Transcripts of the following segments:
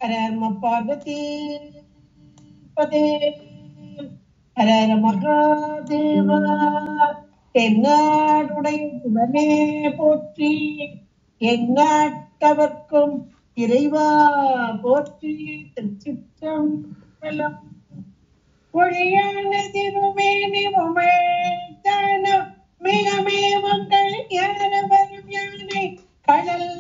ஹர பார்வதி பதே ஹர மகாதேவா. தென்னாடுடைய சிவனே போற்றி, எந்நாட்டவர்க்கும் இறைவா போற்றி. திருச்சிற்றம்பலம். ஒழியான திருமேனி உமைத்தான மிகமேவங்கள் ஞான வரும் யானை கடல்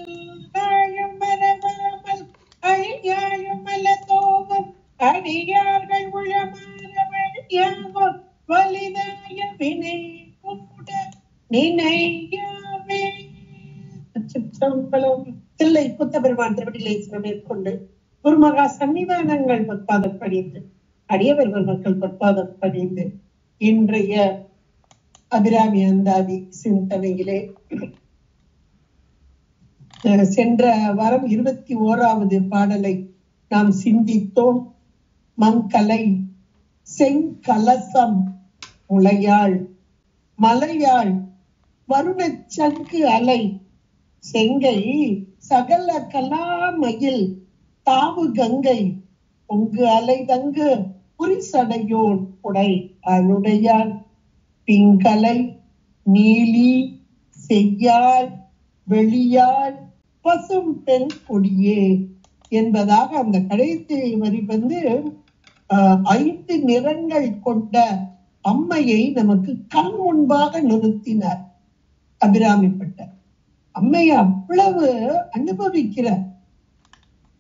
தாழும் மரபாமல் அழியாயும் அல்ல தோவும் அடியார்கள் உளமாறவழியாகும் வலிதாய வினை கூட நினையாவே. சிற்றம்பலம். தில்லை புத்தபெருமான் திருவடிகளை மேற்கொண்டு குருமகா சன்னிதானங்கள் பொற்பாதம் படித்து அடியவர்கள் மக்கள் பொற்பாதம் படிந்து இன்றைய அபிராமி அந்தாதி சிந்தனையிலே சென்ற வாரம் 21வது பாடலை நாம் சிந்தித்தோம். மங்கலை செங்கலசம் முளையாள் மலையாள் வருணச்சங்கு அலை செங்கை சகல கலாமயில் தாவு கங்கை பொங்கு அலை தங்கு புரிசடையோன் உடை அழுடையாள் பிங்கலை நீலி செய்யாள் வெளியாள் பசும் பெண் கொடியே என்பதாக அந்த கடைசி வரி 5 நிறங்கள் கொண்ட அம்மையை நமக்கு கண் முன்பாக நிறுத்தினார். அபிராமிப்பட்ட அம்மையை அவ்வளவு அனுபவிக்கிறார்.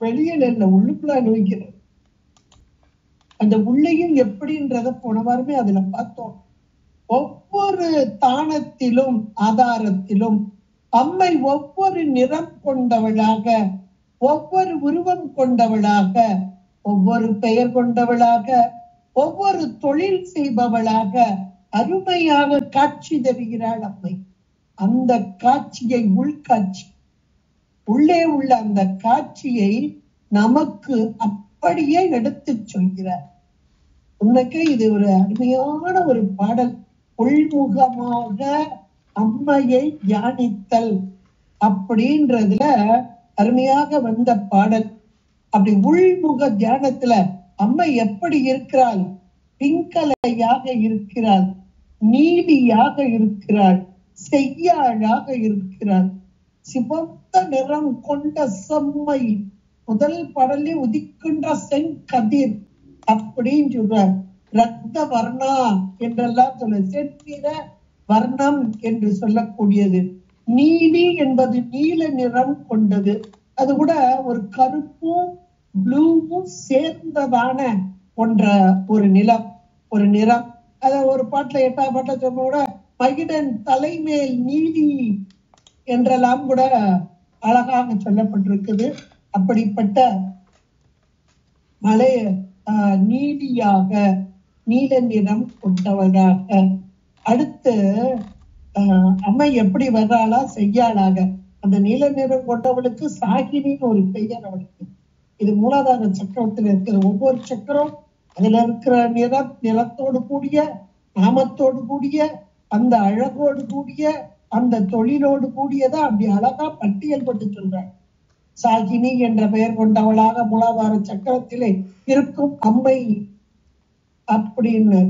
வெளியில் இல்ல, உள்ளுக்குள்ள அனுபவிக்கிறார். அந்த உள்ளையும் எப்படின்றத போன வாரமே அதுல பார்த்தோம். ஒவ்வொரு தானத்திலும் ஆதாரத்திலும் அம்மை ஒவ்வொரு நிறம் கொண்டவளாக, ஒவ்வொரு உருவம் கொண்டவளாக, ஒவ்வொரு பெயர் கொண்டவளாக, ஒவ்வொரு தொழில் செய்பவளாக அருமையாக காட்சி தருகிறாள் அம்மை. அந்த காட்சியை உள்காட்சி, உள்ளே உள்ள அந்த காட்சியை நமக்கு அப்படியே எடுத்து சொல்கிறார். உனக்கு இது ஒரு அருமையான ஒரு பாடல். உள்முகமாக அம்மையை தியானித்தல் அப்படின்றதுல அருமையாக வந்த பாடல். அப்படி உள்முக தியானத்துல அம்மை எப்படி இருக்கிறாள்? பிங்கலையாக இருக்கிறாள், நீலியாக இருக்கிறாள், செய்யாளாக இருக்கிறாள், சிவந்த நிறம் கொண்ட செம்மை. முதல் பாடலே உதிக்கின்ற செங்கதிர் அப்படின்னு சொல்றார். ரத்த வர்ணா என்றெல்லாம் சொல்ல, செந்நிற வர்ணம் என்று சொல்லக்கூடியது. நீலி என்பது நீல நிறம் கொண்டது. அது கூட ஒரு கருப்பும் ப்ளூவும் சேர்ந்ததான ஒரு நிலம், ஒரு நிறம். அத ஒரு பாட்டுல 8ஆம் பாட்டுல சொன்ன கூட மகிடன் தலைமேல் நீலி என்றெல்லாம் கூட அழகாக சொல்லப்பட்டிருக்குது. அப்படிப்பட்ட மலை நீலியாக, நீல நிறம் கொண்டவளாக. அடுத்து அம்மை எப்படி வர்றாளா? செய்யாளாக. அந்த நீல நிறம் கொண்டவளுக்கு சாகினின்னு ஒரு பெயர் அவளுக்கு. இது மூலாதார சக்கரத்துல இருக்கிற ஒவ்வொரு சக்கரம் அதுல இருக்கிற நிறத்தோடு கூடிய, நாமத்தோடு கூடிய, அந்த அழகோடு கூடிய, அந்த தொழிலோடு கூடியதா அப்படி அழகா பட்டியல் பட்டு சொல்றாள். சாகினி என்ற பெயர் கொண்டவளாக மூலாதார சக்கரத்திலே இருக்கும் அம்மை அப்படின்னு.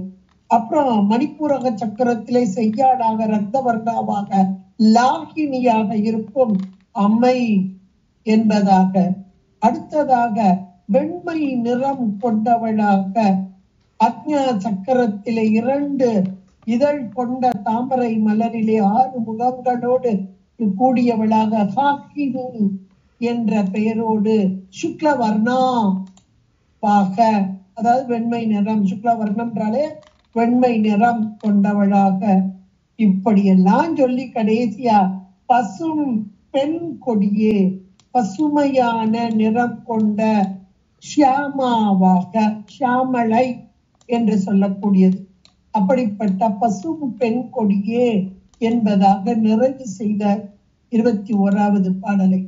அப்புறம் மணிப்பூரக சக்கரத்திலே செய்யாடாக, ரத்த வர்ணாவாக, லாகினியாக இருக்கும் அம்மை என்பதாக. அடுத்ததாக வெண்மை நிறம் கொண்டவளாக, அக்ஞா சக்கரத்திலே 2 இதழ் கொண்ட தாமரை மலரிலே 6 முகங்களோடு கூடியவளாக ஹாக்கினி என்ற பெயரோடு, சுக்ல வர்ணா பாக, அதாவது வெண்மை நிறம், சுக்ல வர்ணம்ன்றாலே வெண்மை நிறம் கொண்டவளாக. இப்படியெல்லாம் சொல்லி கடைசியா பசும் பெண் கொடியே, பசுமையான நிறம் கொண்ட ஷியாமாவாக, ஷியாமளை என்று சொல்லக்கூடியது. அப்படிப்பட்ட பசும் பெண் கொடியே என்பதாக நிறைவு செய்த 21வது பாடலை.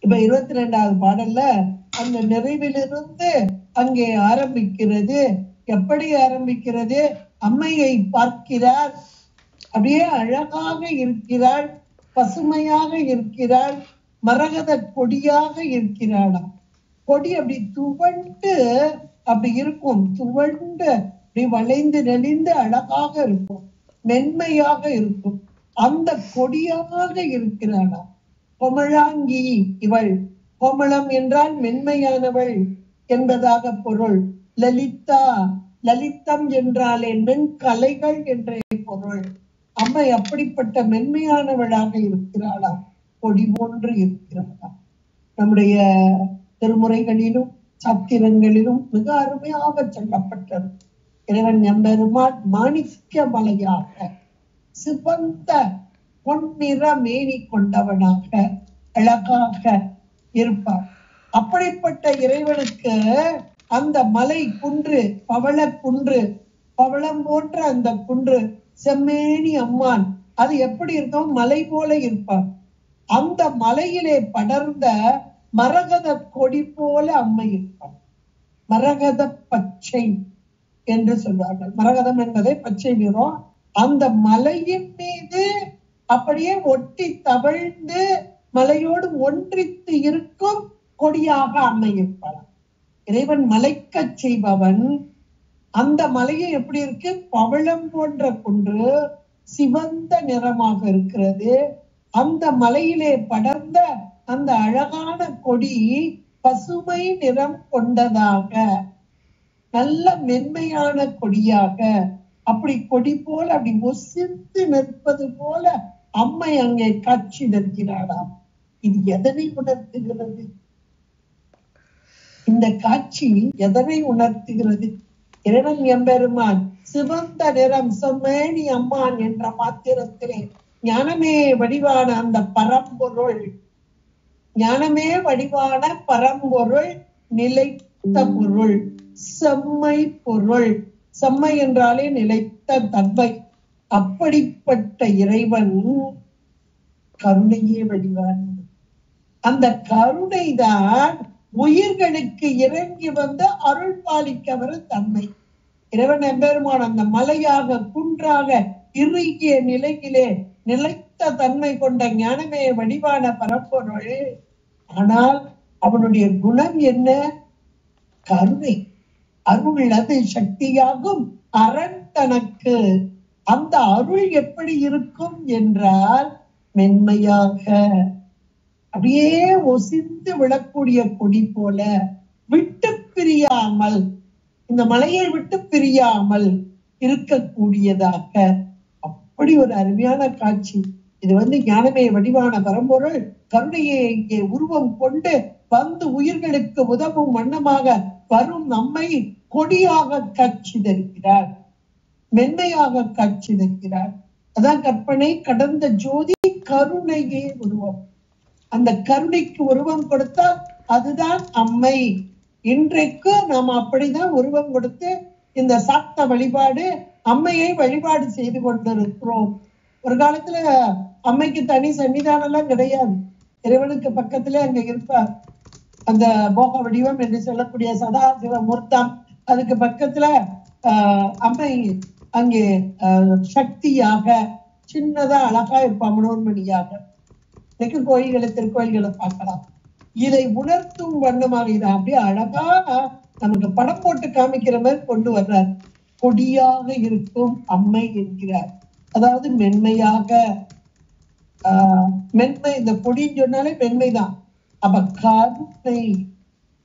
இப்ப 22வது பாடல்ல அந்த நிறைவிலிருந்து அங்கே ஆரம்பிக்கிறது. எப்படி ஆரம்பிக்கிறது? அம்மையை பார்க்கிறார், அப்படியே அழகாக இருக்கிறாள், பசுமையாக இருக்கிறாள், மரகத கொடியாக இருக்கிறாளாம். கொடி அப்படி துவண்டு அப்படி இருக்கும், துவண்டு அப்படி வளைந்து நெளிந்து அழகாக இருக்கும், மென்மையாக இருக்கும். அந்த கொடியாக இருக்கிறாளா கோமளாங்கி இவள். கோமளம் என்றால் மென்மையானவள் என்பதாக பொருள். லலிதா, லலிதம் என்றாலே மென்கலைகள் என்ற பொருள். அம்மை அப்படிப்பட்ட மென்மையானவளாக இருக்கிறாளாம், கொடி போன்று இருக்கிறாளாம். நம்முடைய திருமுறைகளிலும் சாத்திரங்களிலும் மிக அருமையாக சொல்லப்பட்டது. இறைவன் எம்பெருமான் மாணிக்க மலையாக சிவந்த பொன்னிற மேனி கொண்டவனாக அழகாக இருப்பார். அப்படிப்பட்ட இறைவனுக்கு அந்த மலை குன்று, பவள குன்று, பவளம் போன்ற அந்த குன்று, செம்மேனி அம்மான், அது எப்படி இருக்கும்? மலை போல இருப்பார். அந்த மலையிலே படர்ந்த மரகத கொடி போல அம்மை இருப்பார். மரகத பச்சை என்று சொல்வார்கள். மரகதம் என்பதை பச்சை நிறம். அந்த மலையின் மீது அப்படியே ஒட்டி தவழ்ந்து மலையோடு ஒன்றித்து இருக்கும் கொடியாக அம்மை இருப்பார். இறைவன் மலைக்க செய்பவன். அந்த மலையை எப்படி இருக்கு? பவளம் போன்ற குன்று, சிவந்த நிறமாக இருக்கிறது. அந்த மலையிலே படர்ந்த அந்த அழகான கொடி பசுமை நிறம் கொண்டதாக, நல்ல மென்மையான கொடியாக, அப்படி கொடி போல அப்படி ஒசிந்து நிற்பது போல அம்மை அங்கே காட்சி நிற்கிறாளாம். இது எதனை உணர்த்துகிறது? இந்த காட்சி எதனை உணர்த்துகிறது? இறைவன் எம்பெருமான் சிவந்த நிறம் செம்மேனி அம்மான் என்ற மாத்திரத்திலே ஞானமே வடிவான அந்த பரம்பொருள், ஞானமே வடிவான பரம்பொருள், நிலைத்த பொருள், செம்மை பொருள். செம்மை என்றாலே நிலைத்த தன்மை. அப்படிப்பட்ட இறைவன் கருணையே வடிவான். அந்த கருணைதான் உயிர்களுக்கு இறங்கி வந்து அருள் பாலிக்க வர தன்மை. இறைவன் எம்பெருமான் அந்த மலையாக குன்றாக இறுகிய நிலையிலே நிலைத்த தன்மை கொண்ட ஞானமே வடிவான பரம்பொருள். ஆனால் அவனுடைய குணம் என்ன? கருணை. அருள் அது சக்தியாகும் அரண் தனக்கு. அந்த அருள் எப்படி இருக்கும் என்றால் மென்மையாக, அப்படியே ஒசிந்து விழக்கூடிய கொடி போல, விட்டு பிரியாமல், இந்த மலையை விட்டு பிரியாமல் இருக்கக்கூடியதாக. அப்படி ஒரு அருமையான காட்சி. இது ஞானமே வடிவான பரம்பொருள் கருணையை இங்கே உருவம் கொண்டு வந்து உயிர்களுக்கு உதவும் வண்ணமாக வரும் நம்மை கொடியாக காட்சி தருகிறார், மென்மையாக காட்சி தருகிறார். அதான் கற்பனை கடந்த ஜோதி கருணையே உருவம். அந்த கருணைக்கு உருவம் கொடுத்தால் அதுதான் அம்மை. இன்றைக்கு நாம் அப்படிதான் உருவம் கொடுத்து இந்த சாக்த வழிபாடு, அம்மையை வழிபாடு செய்து கொண்டிருக்கிறோம். ஒரு காலத்துல அம்மைக்கு தனி சன்னிதானம் எல்லாம் கிடையாது. இறைவனுக்கு பக்கத்துல அங்க இருப்பார் அந்த போக வடிவம் என்று சொல்லக்கூடிய சதாசிவ மூர்த்தம். அதுக்கு பக்கத்துல அம்மை அங்கே சக்தியாக சின்னதா அழகா இருப்பா, மனோன்மணியாக. இன்னைக்கு கோயில்களை திருக்கோயில்களை பார்க்கலாம். இதை உணர்த்தும் வண்ணமாக இதை அப்படியே அழகா நமக்கு படம் போட்டு காமிக்கிற மாதிரி கொண்டு வர்றார். கொடியாக இருக்கும் அம்மை என்கிறார். அதாவது மென்மையாக, மென்மை. இந்த கொடின்னு சொன்னாலே மென்மைதான். அப்ப கருணை,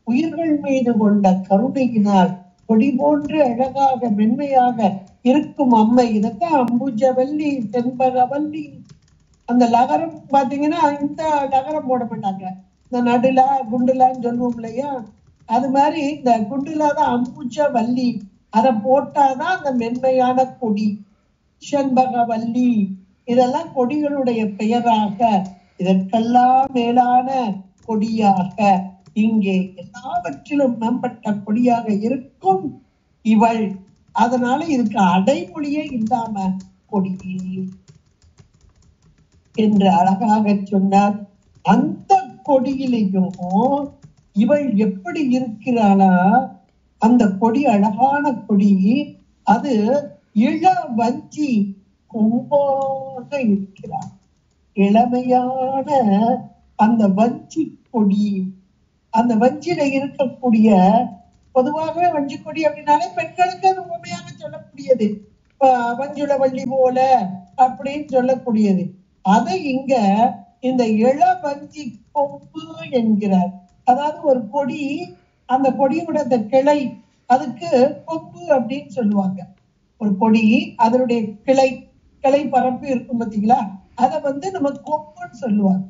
உயிர்கள் மீது கொண்ட கருணையினால் கொடி போன்று அழகாக மென்மையாக இருக்கும் அம்மை. இதத்தான் அம்புஜவல்லி, செண்பகவல்லி. அந்த லகரம் பாத்தீங்கன்னா இந்த லகரம் போட மாட்டாங்க, இந்த நடுலா குண்டுலான்னு சொல்லுவோம் இல்லையா, அது மாதிரி இந்த குண்டுலா தான் அம்புஜவல்லி. அதை போட்டாதான் அந்த மென்மையான கொடி. செண்பகவல்லி இதெல்லாம் கொடிகளுடைய பெயராக, இதற்கெல்லாம் மேலான கொடியாக, இங்கே எல்லாவற்றிலும் மேம்பட்ட கொடியாக இருக்கும் இவள். அதனால இதுக்கு அடைமொழியே இல்லாம கொடியே என்று அழகாக சொன்னார். அந்த கொடியிலையும் இவள் எப்படி இருக்கிறாளா? அந்த கொடி அழகான கொடி, அது இள வஞ்சி கொம்பாக இருக்கிறார். இளமையான அந்த வஞ்சி கொடி, அந்த வஞ்சில இருக்கக்கூடிய, பொதுவாகவே வஞ்சி கொடி அப்படின்னாலே பெண்களுக்கு அது உண்மையாக சொல்லக்கூடியது, வஞ்சுள வள்ளி போல அப்படின்னு சொல்லக்கூடியது. அதை இங்க இந்த இள வஞ்சி கொம்பு என்கிறார். அதாவது ஒரு கொடி, அந்த கொடியோட அந்த கிளை, அதுக்கு கொம்பு அப்படின்னு சொல்லுவாங்க. ஒரு கொடி அதனுடைய கிளை பரப்பு இருக்கும் பார்த்தீங்களா, அதை நம்ம கொம்புன்னு சொல்லுவாங்க.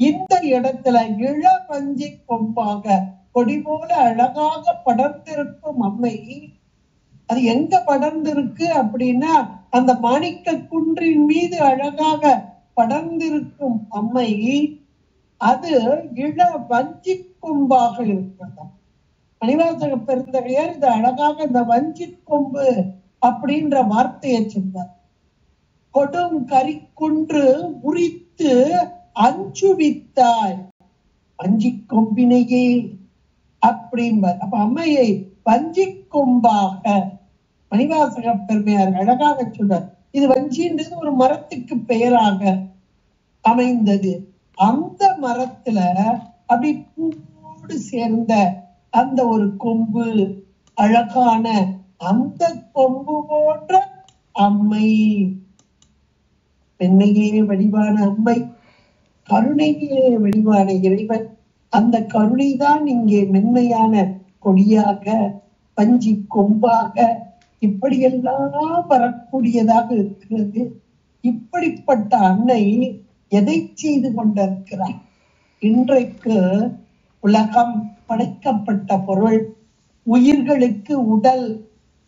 இந்த இடத்துல இள வஞ்சி கொம்பாக கொடி போல அழகாக படர்ந்திருக்கும் அம்மை, அது எங்க படர்ந்திருக்கு அப்படின்னா அந்த மாணிக்க குன்றின் மீது அழகாக படர்ந்திருக்கும் அம்மை, அது இள வஞ்சி கொம்பாக இருக்கிறது. மணிவாசக பெருந்தகையார் இது அழகாக இந்த வஞ்சி கொம்பு அப்படின்ற வார்த்தையை சொன்னார். கொடும் கரிக்குன்று உரித்து அஞ்சுவித்தாய் வஞ்சி கொம்பினையே அப்படின்பார். அப்ப அம்மையை வஞ்சி கொம்பாக மணிவாசக பெருமையார் அழகாக சொல்றார். இது வஞ்சின்றது ஒரு மரத்துக்கு பெயராக அமைந்தது. அந்த மரத்துல அப்படி பூவோடு சேர்ந்த அந்த ஒரு கொம்பு, அழகான அந்த கொம்பு போன்ற அம்மை, பெண்ணையே வடிவான அம்மை, கருணையே வடிவான இறைவன். அந்த கருணைதான் இங்கே மென்மையான கொடியாக, பஞ்சி கொம்பாக இப்படியெல்லாம் வரக்கூடியதாக இருக்கிறது. இப்படிப்பட்ட அன்னை எதை செய்து கொண்டிருக்கிறார்? இன்றைக்கு உலகம் படைக்கப்பட்ட பொருள், உயிர்களுக்கு உடல்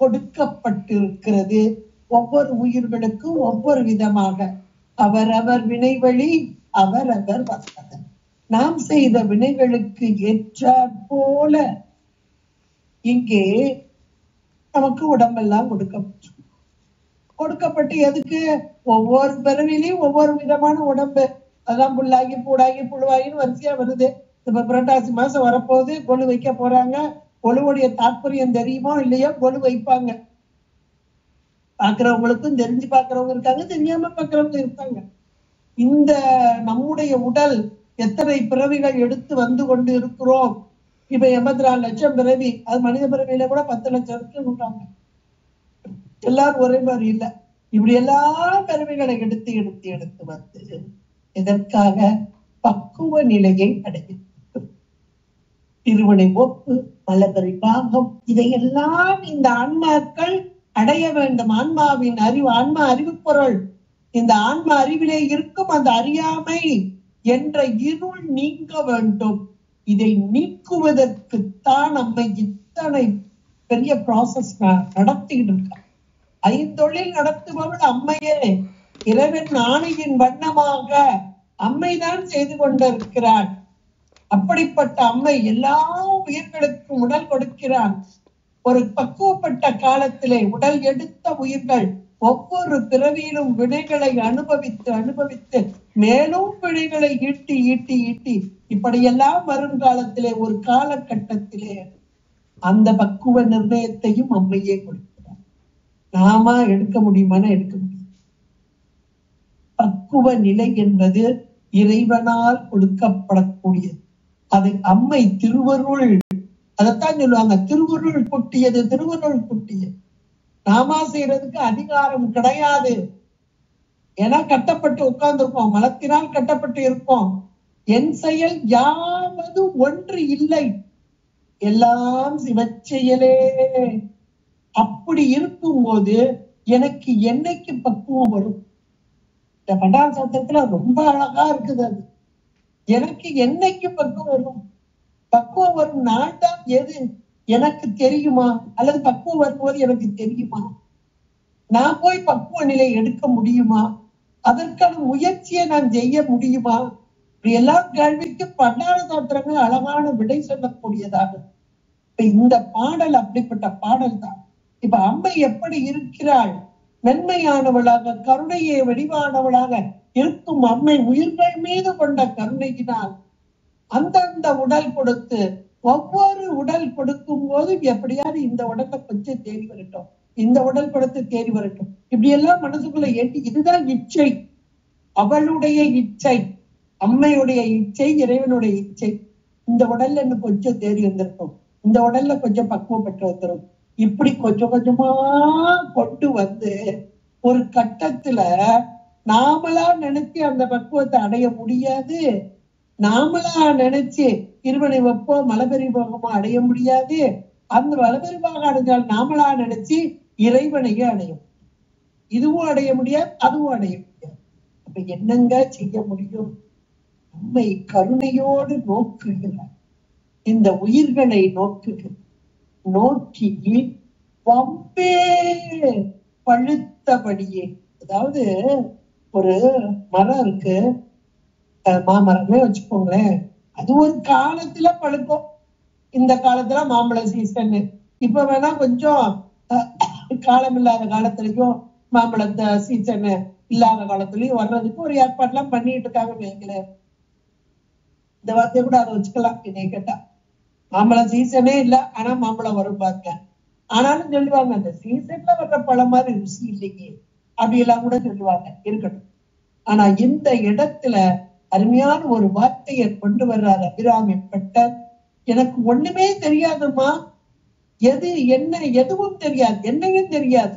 கொடுக்கப்பட்டிருக்கிறது. ஒவ்வொரு உயிர்களுக்கும் ஒவ்வொரு விதமாக அவரவர் வினைவழி அவரவர் வந்தது. நாம் செய்த வினைகளுக்கு ஏற்றாற் போல இங்கே நமக்கு உடம்பெல்லாம் கொடுக்கப்பட்டு எதுக்கு? ஒவ்வொரு பிறவிலையும் ஒவ்வொரு விதமான உடம்பு. அதான் புல்லாகி பூடாகி புழுவாகின்னு வரிசையா வருது. இப்ப புரட்டாசி மாசம் வரப்போது, கொலு வைக்க போறாங்க. கொலுவுடைய தாற்பயம் தெரியுமோ இல்லையோ கொலு வைப்பாங்க. பாக்குறவங்களுக்கும் தெரிஞ்சு பாக்குறவங்க இருக்காங்க, தெரியாம பாக்குறவங்க இருக்காங்க. இந்த நம்முடைய உடல் எத்தனை பிறவிகள் எடுத்து வந்து கொண்டு இருக்கிறோம். இப்ப 84 லட்சம் பிறவி, அது மனித பிறவியில கூட 10 லட்சம் இருக்குன்றாங்க. எல்லாரும் ஒரே மாதிரி இல்லை. இப்படி எல்லா பிறவிகளை எடுத்து எடுத்து எடுத்து வந்து எதற்காக? பக்குவ நிலையை அடையும். திருவினை ஒப்பு, மலபரி பாகம், இதையெல்லாம் இந்த ஆன்மாக்கள் அடைய வேண்டும். ஆன்மாவின் அறிவு, ஆன்மா அறிவு பொருள். இந்த ஆன்மா அறிவிலே இருக்கும் அந்த அறியாமை என்ற இருள் நீங்க வேண்டும். இதை நீக்குவதற்குத்தான் நம்ம இத்தனை பெரிய ப்ராசஸ் நடத்திட்டு இருக்க. ஐந்தொழில் நடத்துபவள் அம்மையே. இறைவன் ஆணையின் வண்ணமாக அம்மைதான் செய்து கொண்டிருக்கிறாள். அப்படிப்பட்ட அம்மை எல்லா உயிர்களுக்கும் உடல் கொடுக்கிறான். ஒரு பக்குவப்பட்ட காலத்திலே உடல் எடுத்த உயிர்கள் ஒவ்வொரு பிறவியிலும் வினைகளை அனுபவித்து அனுபவித்து மேலும் வினைகளை ஈட்டி ஈட்டி ஈட்டி இப்படியெல்லாம் வருங்காலத்திலே ஒரு காலகட்டத்திலே அந்த பக்குவ நிர்ணயத்தையும் அம்மையே கொடுக்கிறார். நாம எடுக்க முடியுமானா எடுக்க முடியும். பக்குவ நிலை என்பது இறைவனால் கொடுக்கப்படக்கூடியது. அதை அம்மை திருவருள், அதைத்தான் சொல்லுவாங்க, திருவருள் கொட்டியது, திருவருள் கொட்டியது. நாமா செய்யறதுக்கு அதிகாரம் கிடையாது. ஏன்னா கட்டப்பட்டு உட்கார்ந்துருக்கோம், மலத்தினால் கட்டப்பட்டு இருக்கோம். என் செயல் யாவது ஒன்று இல்லை, எல்லாம் சிவச்செயலே. அப்படி இருக்கும்போது எனக்கு என்னைக்கு பக்குவம் வரும்? இந்த பண்டார சத்திரத்துல ரொம்ப அழகா இருக்குது. அது எனக்கு என்னைக்கு பக்குவம் வரும்? பக்குவம் வரும் நாள் தான் எது எனக்கு தெரியுமா? அல்லது பக்குவம் வரும்போது எனக்கு தெரியுமா? நான் போய் பக்குவ நிலை எடுக்க முடியுமா? அதற்கான முயற்சியை நான் செய்ய முடியுமா? இப்படி எல்லா கேள்விக்கு பண்டார சாத்திரங்கள் அழகான விடை சொல்லக்கூடியதாக. இப்ப இந்த பாடல் அப்படிப்பட்ட பாடல் தான். இப்ப அம்மை எப்படி இருக்கிறாள்? மென்மையானவளாக, கருணையை வடிவானவளாக இருக்கும் அம்மை உயிர்கள் மீது கொண்ட கருணையினால் அந்தந்த உடல் கொடுத்து, ஒவ்வொரு உடல் கொடுக்கும் போது எப்படியாவது இந்த உடலை கொஞ்சம் தேடி வரட்டும், இந்த உடல் கொடுத்து தேடி வரட்டும், இப்படி எல்லாம் மனசுக்குள்ள ஏற்றி, இதுதான் இச்சை. அவளுடைய இச்சை, அம்மையுடைய இச்சை, இறைவனுடைய இச்சை. இந்த உடல்ல இன்னும் கொஞ்சம் தேறி வந்திருக்கும், இந்த உடல்ல கொஞ்சம் பக்குவப்பட்டு வந்துடும். இப்படி கொஞ்சம் கொஞ்சமா கொண்டு வந்து ஒரு கட்டத்துல நாமளா நினைச்சு அந்த பக்குவத்தை அடைய முடியாது. நாமளா நினைச்சு இருவனை வெப்போ மலபெரிபாகமா அடைய முடியாது. அந்த மலபெரிபாக அடைஞ்சால் நாமளா நினைச்சு இறைவனையே அடையும். இதுவும் அடைய முடியாது, அதுவும் அடைய முடியாது. அப்ப என்னங்க செய்ய முடியும்? நம்மை கருணையோடு நோக்குகிறார். இந்த உயிர்களை நோக்குகிறார். நோக்கி வம்பே பழுத்தபடியே, அதாவது ஒரு மரம் இருக்கு, மாமரமே வச்சுக்கோங்களேன், அது ஒரு காலத்துல பழுக்கும். இந்த காலத்துல மாம்பழ சீசன், இப்ப வேணா கொஞ்சம் காலம் இல்லாத காலத்துலயும் மாம்பழத்தை சீசன் இல்லாத காலத்துலயும் வர்றதுக்கு ஒரு ஏற்பாடுலாம் பண்ணிட்டு இருக்காங்க வைங்களேன். இந்த வார்த்தையை கூட அதை வச்சுக்கலாம். என்னை கேட்டா மாம்பழ சீசனே இல்ல, ஆனா மாம்பழம் வரும் பாருங்க. ஆனாலும் சொல்லுவாங்க அந்த சீசன்ல வர்ற பழம் மாதிரி ருசி இல்லையே, அப்படி எல்லாம் கூட சொல்லுவாங்க. இருக்கட்டும். ஆனா இந்த இடத்துல அருமையான ஒரு வார்த்தையை கொண்டு வர்றாரு அபிராமி பட்டர். எனக்கு ஒண்ணுமே தெரியாதுமா, எது என்ன எதுவும் தெரியாது, என்னையும் தெரியாது,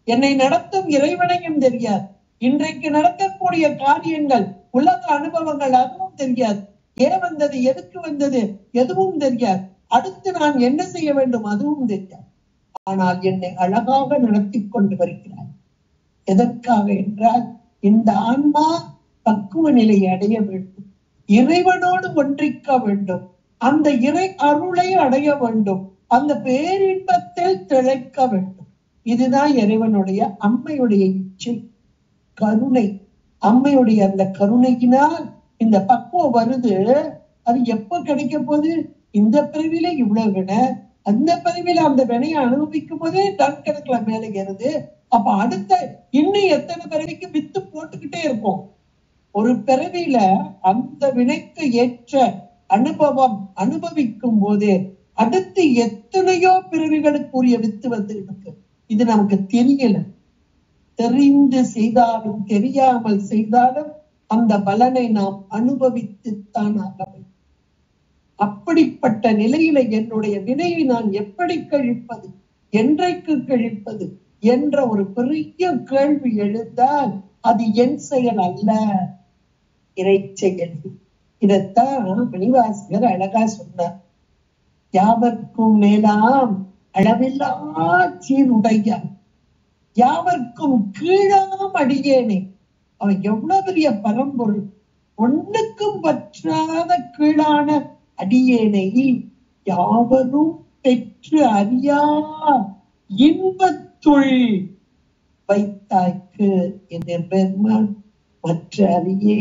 என்னை நடத்தும் இறைவனையும் தெரியாது, இன்றைக்கு நடக்கக்கூடிய காரியங்கள் உலக அனுபவங்கள் அதுவும் தெரியாது, ஏன் வந்தது எதுக்கு வந்தது எதுவும் தெரியாது, அடுத்து நான் என்ன செய்ய வேண்டும் அதுவும் தெரியாது. ஆனால் என்னை அழகாக நடத்தி கொண்டு வருகிறார். எதற்காக என்றால் இந்த ஆன்மா பக்குவ நிலையை அடைய வேண்டும், இறைவனோடு ஒன்றிக்க வேண்டும், அந்த இறை அருளை அடைய வேண்டும், அந்த பேரின்பத்தில் திளைக்க வேண்டும். இதுதான் இறைவனுடைய அம்மையுடைய இச்சை, கருணை. அம்மையுடைய அந்த கருணையினால் இந்த பக்குவம் வருது. அது எப்ப கிடைக்க போகுது? இந்த பிறவில இவ்வளவு வினை, அந்த பிறவில அந்த வினையை அனுபவிக்கும் போதே டன் கணக்குல மேல ஏறுது. அப்ப அடுத்த இன்னும் எத்தனை பிறவிக்கு வித்து போட்டுக்கிட்டே இருக்கும். ஒரு பிறவியில அந்த வினைக்கு ஏற்ற அனுபவம் அனுபவிக்கும் போது அடுத்து எத்தனையோ பிறவிகளுக்குரிய வித்து வந்து இருக்கு. இது நமக்கு தெரியல. தெரிந்து செய்தாலும் தெரியாமல் செய்தாலும் அந்த பலனை நாம் அனுபவித்துத்தான் ஆக வேண்டும். அப்படிப்பட்ட நிலையில என்னுடைய வினையை நான் எப்படி கழிப்பது, என்றைக்கு கழிப்பது என்ற ஒரு பெரிய கேள்வி எழுந்தால் அது என் செயல் அல்ல, இறை செயல். இதத்தான் மணிவாசகர் அழகா சொன்னார். யாவர்க்கும் மேலாம் அளவில்லா சீருடையான், யாவர்க்கும் கீழாம் அடியேனே. அவன் எவ்வளவு பெரிய பரம்பொருள். ஒண்ணுக்கும் பற்றாத கீழான அடியேனை யாவரும் பெற்று அறியா இன்பத்துள் வைத்தாய்க்கு என்ற பெருமான் மற்ற அறியே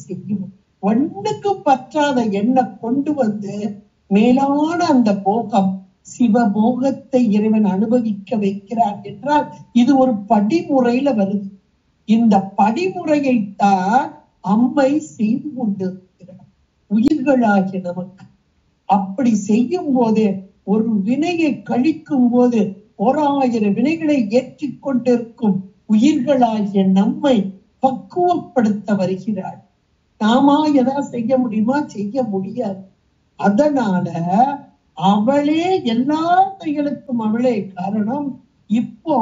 செய்யும். ஒண்ணுக்கும் பற்றாத எண்ணை கொண்டு வந்து மேலான அந்த போகம் சிவபோகத்தை இறைவன் அனுபவிக்க வைக்கிறார் என்றால் இது ஒரு படிமுறையில வருது. இந்த படிமுறையைத்தான் அம்மை செய்து கொண்டிருக்கிறார் உயிர்களாகிய நமக்கு. அப்படி செய்யும் போது ஒரு வினையை கழிக்கும் போது 1000 வினைகளை ஏற்றிக் கொண்டிருக்கும் உயிர்களாகிய நம்மை பக்குவப்படுத்த வருகிறாள். நாமா எதாவது செய்ய முடியுமா? செய்ய முடியாது. அதனால அவளே எல்லா செயலுக்கும் அவளே காரணம். இப்போ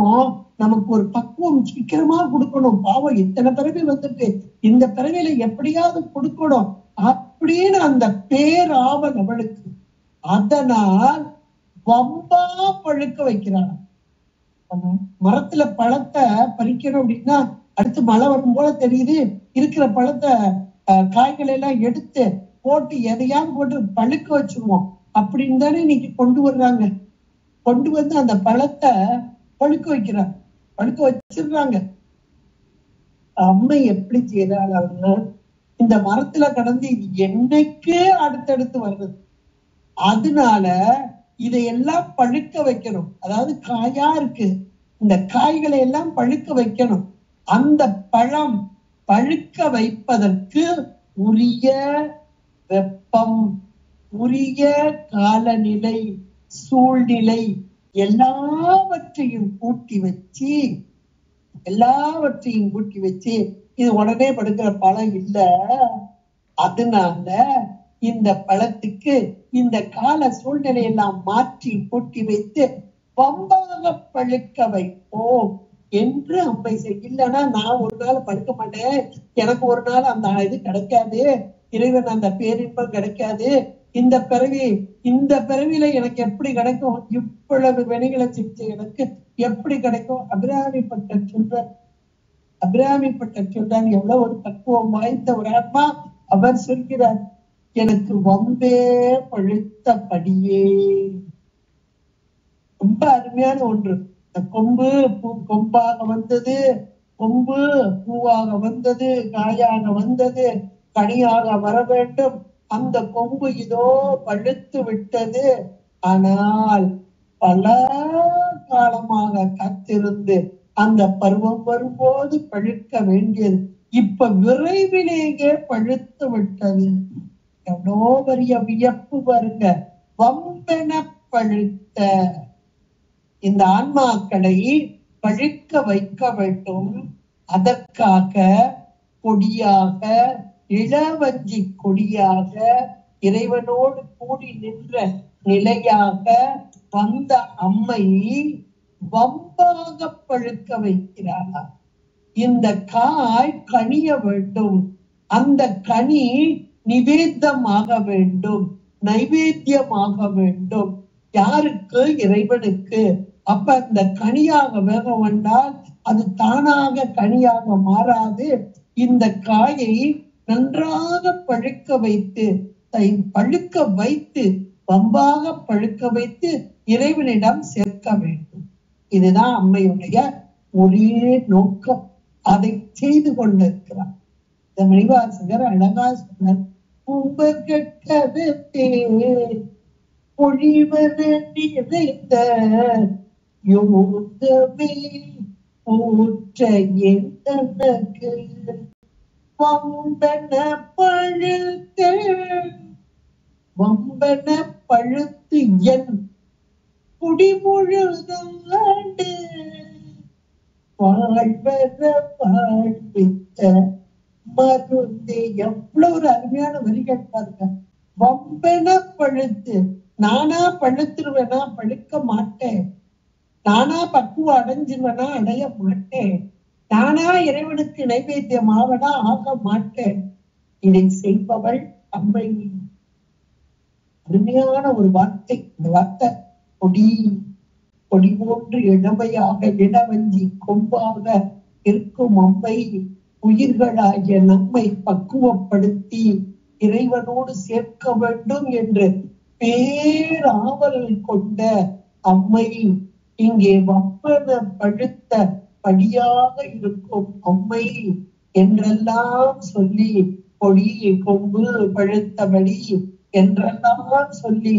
நமக்கு ஒரு பக்குவம் சீக்கிரமா கொடுக்கணும். பாவம் இத்தனை பிறவி வந்துட்டு இந்த பிறவியில எப்படியாவது கொடுக்கணும் அப்படின்னு அந்த பேராவல் அவளுக்கு. அதனால் வம்பா பழுக்க வைக்கிறான். மரத்துல பழத்தை பறிக்கணும் அப்படின்னா அடுத்து மழை வரும் போல தெரியுது, இருக்கிற பழத்தை காய்களை எல்லாம் எடுத்து போட்டு எதையாவது போட்டு பழுக்க வச்சிருவோம் அப்படின்னு தானே இன்னைக்கு கொண்டு வர்றாங்க. கொண்டு வந்து அந்த பழத்தை பழுக்க வைக்கிறாங்க, பழுக்க வச்சிடுறாங்க. அம்மை எப்படி செய்யறாள்? அவங்க இந்த மரத்துல கடந்து இது என்னைக்கு அடுத்தடுத்து வருது. அதனால இதையெல்லாம் பழுக்க வைக்கணும். அதாவது காயா இருக்கு, இந்த காய்களை எல்லாம் பழுக்க வைக்கணும். அந்த பழம் பழுக்க வைப்பதற்கு உரிய வெப்பம், உரிய காலநிலை, சூழ்நிலை எல்லாவற்றையும் கூட்டி வச்சு இது உடனே படுக்கிற பழம் இல்ல. அதனால இந்த பழத்துக்கு இந்த கால சூழ்நிலையெல்லாம் மாற்றி கூட்டி வைத்து வம்பாக பழுக்க வைப்போம் என்று அம்மை இல்லைன்னா நான் ஒரு நாள் பழுக்க மாட்டேன், எனக்கு ஒரு நாள் அந்த இது கிடைக்காது, இறைவன் அந்த பேரின்பம் கிடைக்காது, இந்த பிறவியில எனக்கு எப்படி கிடைக்கும், இவ்வளவு வினைகளை செஞ்சு எனக்கு எப்படி கிடைக்கும்? அபிராமிப்பட்ட சொல்றார் எவ்வளவு ஒரு பக்குவம் வாய்ந்த ஒரு ஆத்மா. அவர் சொல்கிறார், எனக்கு வம்பே பழுத்தபடியே. ரொம்ப அருமையான ஒன்று. இந்த கொம்பு கொம்பாக வந்தது, கொம்பு பூவாக வந்தது, காயாக வந்தது, கனியாக வர வேண்டும். அந்த கொம்பு இதோ பழுத்து விட்டது. ஆனால் பல காலமாக காத்திருந்து அந்த பருவம் வரும்போது பழுக்க வேண்டியது இப்ப விரைவிலேயே பழுத்து விட்டது. எவ்வளோ பெரிய வியப்பு பாருங்க. வம்பென பழுத்த இந்த ஆன்மாக்களை பழுக்க வைக்க வேண்டும். அதற்காக கொடியாக, இளவஞ்சி கொடியாக, இறைவனோடு கூடி நின்ற நிலையாக வந்த அம்மை வம்பாக பழுக்க வைக்கிறாரா. இந்த காய் கனிய வேண்டும், அந்த கனி நிவேதமாக வேண்டும், நைவேத்தியமாக வேண்டும். யாருக்கு? இறைவனுக்கு. அப்ப அந்த கனியாக வேக வந்தால் அது தானாக கனியாக மாறாது. இந்த காயை நன்றாக பழுக்க வைத்து வம்பாக பழுக்க வைத்து இறைவனிடம் சேர்க்க வேண்டும். இதுதான் அம்மையுடைய ஒரே நோக்கம். அதை செய்து கொண்டிருக்கிறார். இந்த மணிவாசகர் அழகா சொன்னார், பொழிவது நிறைந்த யோகமே ஊற்ற எனக்கு வம்பன பழுத்து என் குடிமுழுதாண்டு வாழ்வத வாழ்வித்த மருந்து. எவ்வளவு ஒரு அருமையான வரிகள் பாருங்க. வம்பென பழுத்து, நானா பழுத்துருவேனா? பழுக்க மாட்டேன். நானா பக்குவம் அடைஞ்சிருவேனா? அடைய மாட்டேன். நானா இறைவனுக்கு நைவேத்தியம் ஆவனா? ஆக மாட்டேன். இதை செய்பவள் அம்மை. அருமையான ஒரு வார்த்தை. இந்த வார்த்தை கொடி போன்று இளமையாக இளவஞ்சி கொம்பாக இருக்கும் அம்மை உயிர்களாகிய நம்மை பக்குவப்படுத்தி இறைவனோடு சேர்க்க வேண்டும் என்று பேராவல் கொண்ட அம்மை இங்கே வம்பன பழுத்த படியாக இருக்கும் அம்மை என்றெல்லாம் சொல்லி, கொடி கொம்பு பழுத்தபடி என்றெல்லாம் சொல்லி,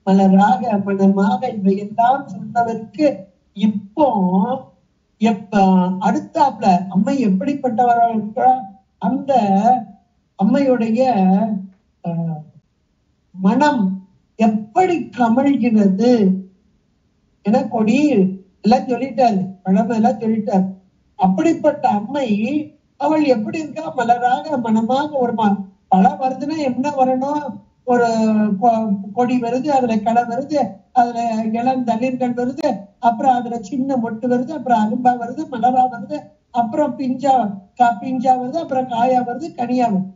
மலராக மனமாக இவையெல்லாம் சொன்னவருக்கு இப்போ அடுத்தாப்புல அம்மை எப்படிப்பட்டவராக இருக்கிறார்? அந்த அம்மையுடைய மனம் எப்படி கமழ்கிறது என கொடி எல்லாம் சொல்லிட்டாரு, பழமெல்லாம் சொல்லிட்டாரு. அப்படிப்பட்ட அம்மை அவள் எப்படி இருக்கா? மலராக மனமாக. ஒரு பழம் வருதுன்னா என்ன வரணும்? ஒரு கொடி வருது, அதுல களை வருது, அதுல இளம் தளிர்கள் வருது, அப்புறம் அதுல சின்ன மொட்டு வருது, அப்புறம் அரும்பா வருது, மலரா வருது, அப்புறம் பிஞ்சா வருது, அப்புறம் காயா வருது, கனியா வருது.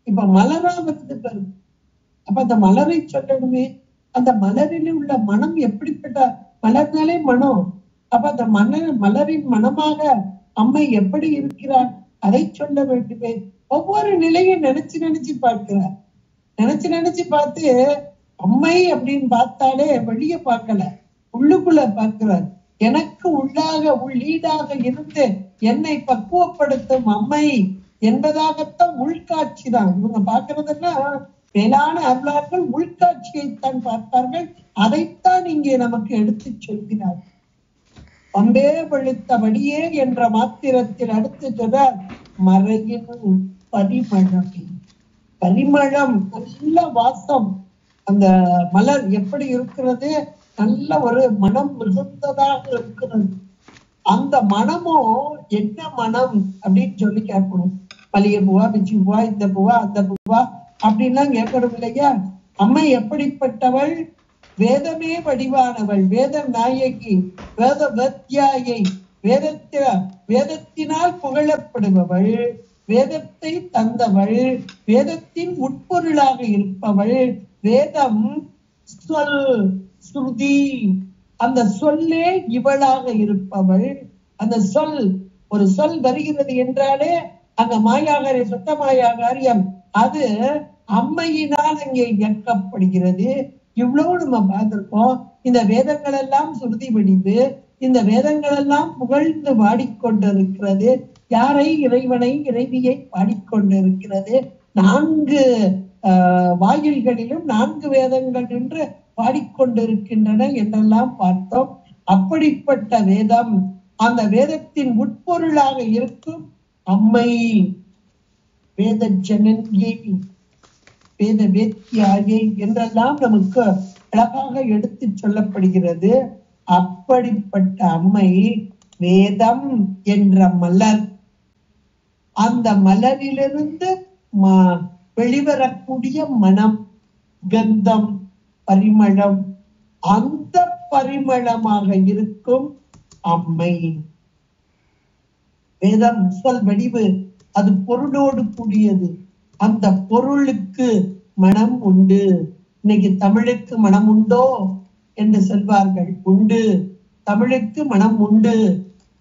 இப்ப மலரா வருது பாருங்க. அப்ப அந்த மலரை சொல்லணுமே. அந்த மலரில் உள்ள மனம் எப்படிப்பட்ட மலர்னாலே மனம். அப்ப அந்த மலரின் மனமாக அம்மை எப்படி இருக்கிறார் அதை சொல்ல வேண்டுமே. ஒவ்வொரு நிலையும் நினைச்சு பார்க்கிறார். நினைச்சு பார்த்து அம்மை அப்படின்னு பார்த்தாலே வெளியே பார்க்கல, உள்ளுக்குள்ள பார்க்கிறார். எனக்கு உள்ளீடாக இருந்து என்னை பக்குவப்படுத்தும் அம்மை என்பதாகத்தான் உள்காட்சி தான். இவங்க பார்க்கறதுன்னா மேலான அருளார்கள் உள்காட்சியைத்தான் பார்ப்பார்கள். அதைத்தான் இங்கே நமக்கு எடுத்து சொல்கிறார். வம்பே பழுத்தபடியே என்ற மாத்திரத்தில் அடுத்து சொல்றார், மறையின் பரிமளம் நல்ல வாசம். அந்த மலர் எப்படி இருக்கிறது? நல்ல ஒரு மனம் மிகுந்ததாக இருக்கிறது. அந்த மனமும் என்ன மனம் அப்படின்னு சொல்லி கேட்கணும். மல்லிகை பூவா, பிச்சி பூவா, இந்த பூவா, அந்த பூவா அப்படின்லாம் கேட்கணும் இல்லையா? அம்மை எப்படிப்பட்டவள்? வேதமே வடிவானவள், வேத நாயகி, வேத வேத்யாயை, வேதத்தினால் புகழப்படுபவள், வேதத்தை தந்தவள், வேதத்தின் உட்பொருளாக இருப்பவள். வேதம் சொல், ஸ்ருதி, அந்த சொல்லே இவளாக இருப்பவள். அந்த சொல், ஒரு சொல் வருகிறது என்றாலே அங்க மாயாகாரிய, சுத்த மாயாகாரியம், அது அம்மையினால் அங்கே இயக்கப்படுகிறது. இவ்வளவு நம்ம பார்த்திருக்கோம். இந்த வேதங்கள் எல்லாம் சுருதி வடிவு, இந்த வேதங்கள் எல்லாம் புகழ்ந்து பாடிக்கொண்டிருக்கிறது. யாரை? இறைவனை, இறைவியை பாடிக்கொண்டிருக்கிறது. 4 வாயில்களிலும் 4 வேதங்கள் என்று பாடிக்கொண்டிருக்கின்றன என்றெல்லாம் பார்த்தோம். அப்படிப்பட்ட வேதம், அந்த வேதத்தின் உட்பொருளாக இருக்கும் அம்மை, வேத ஜனன்யை, வேத வேத்யாயை என்றெல்லாம் நமக்கு அழகாக எடுத்து சொல்லப்படுகிறது. அப்படிப்பட்ட அம்மை வேதம் என்ற மலர், அந்த மலரிலிருந்து வெளிவரக்கூடிய மனம், கந்தம், பரிமளம், அந்த பரிமளமாக இருக்கும் அம்மை. வேதம் சொல் வடிவு, அது பொருளோடு கூடியது. அந்த பொருளுக்கு மனம் உண்டு. இன்னைக்கு தமிழுக்கு மனம் உண்டோ என்று சொல்வார்கள். உண்டு, தமிழுக்கு மனம் உண்டு.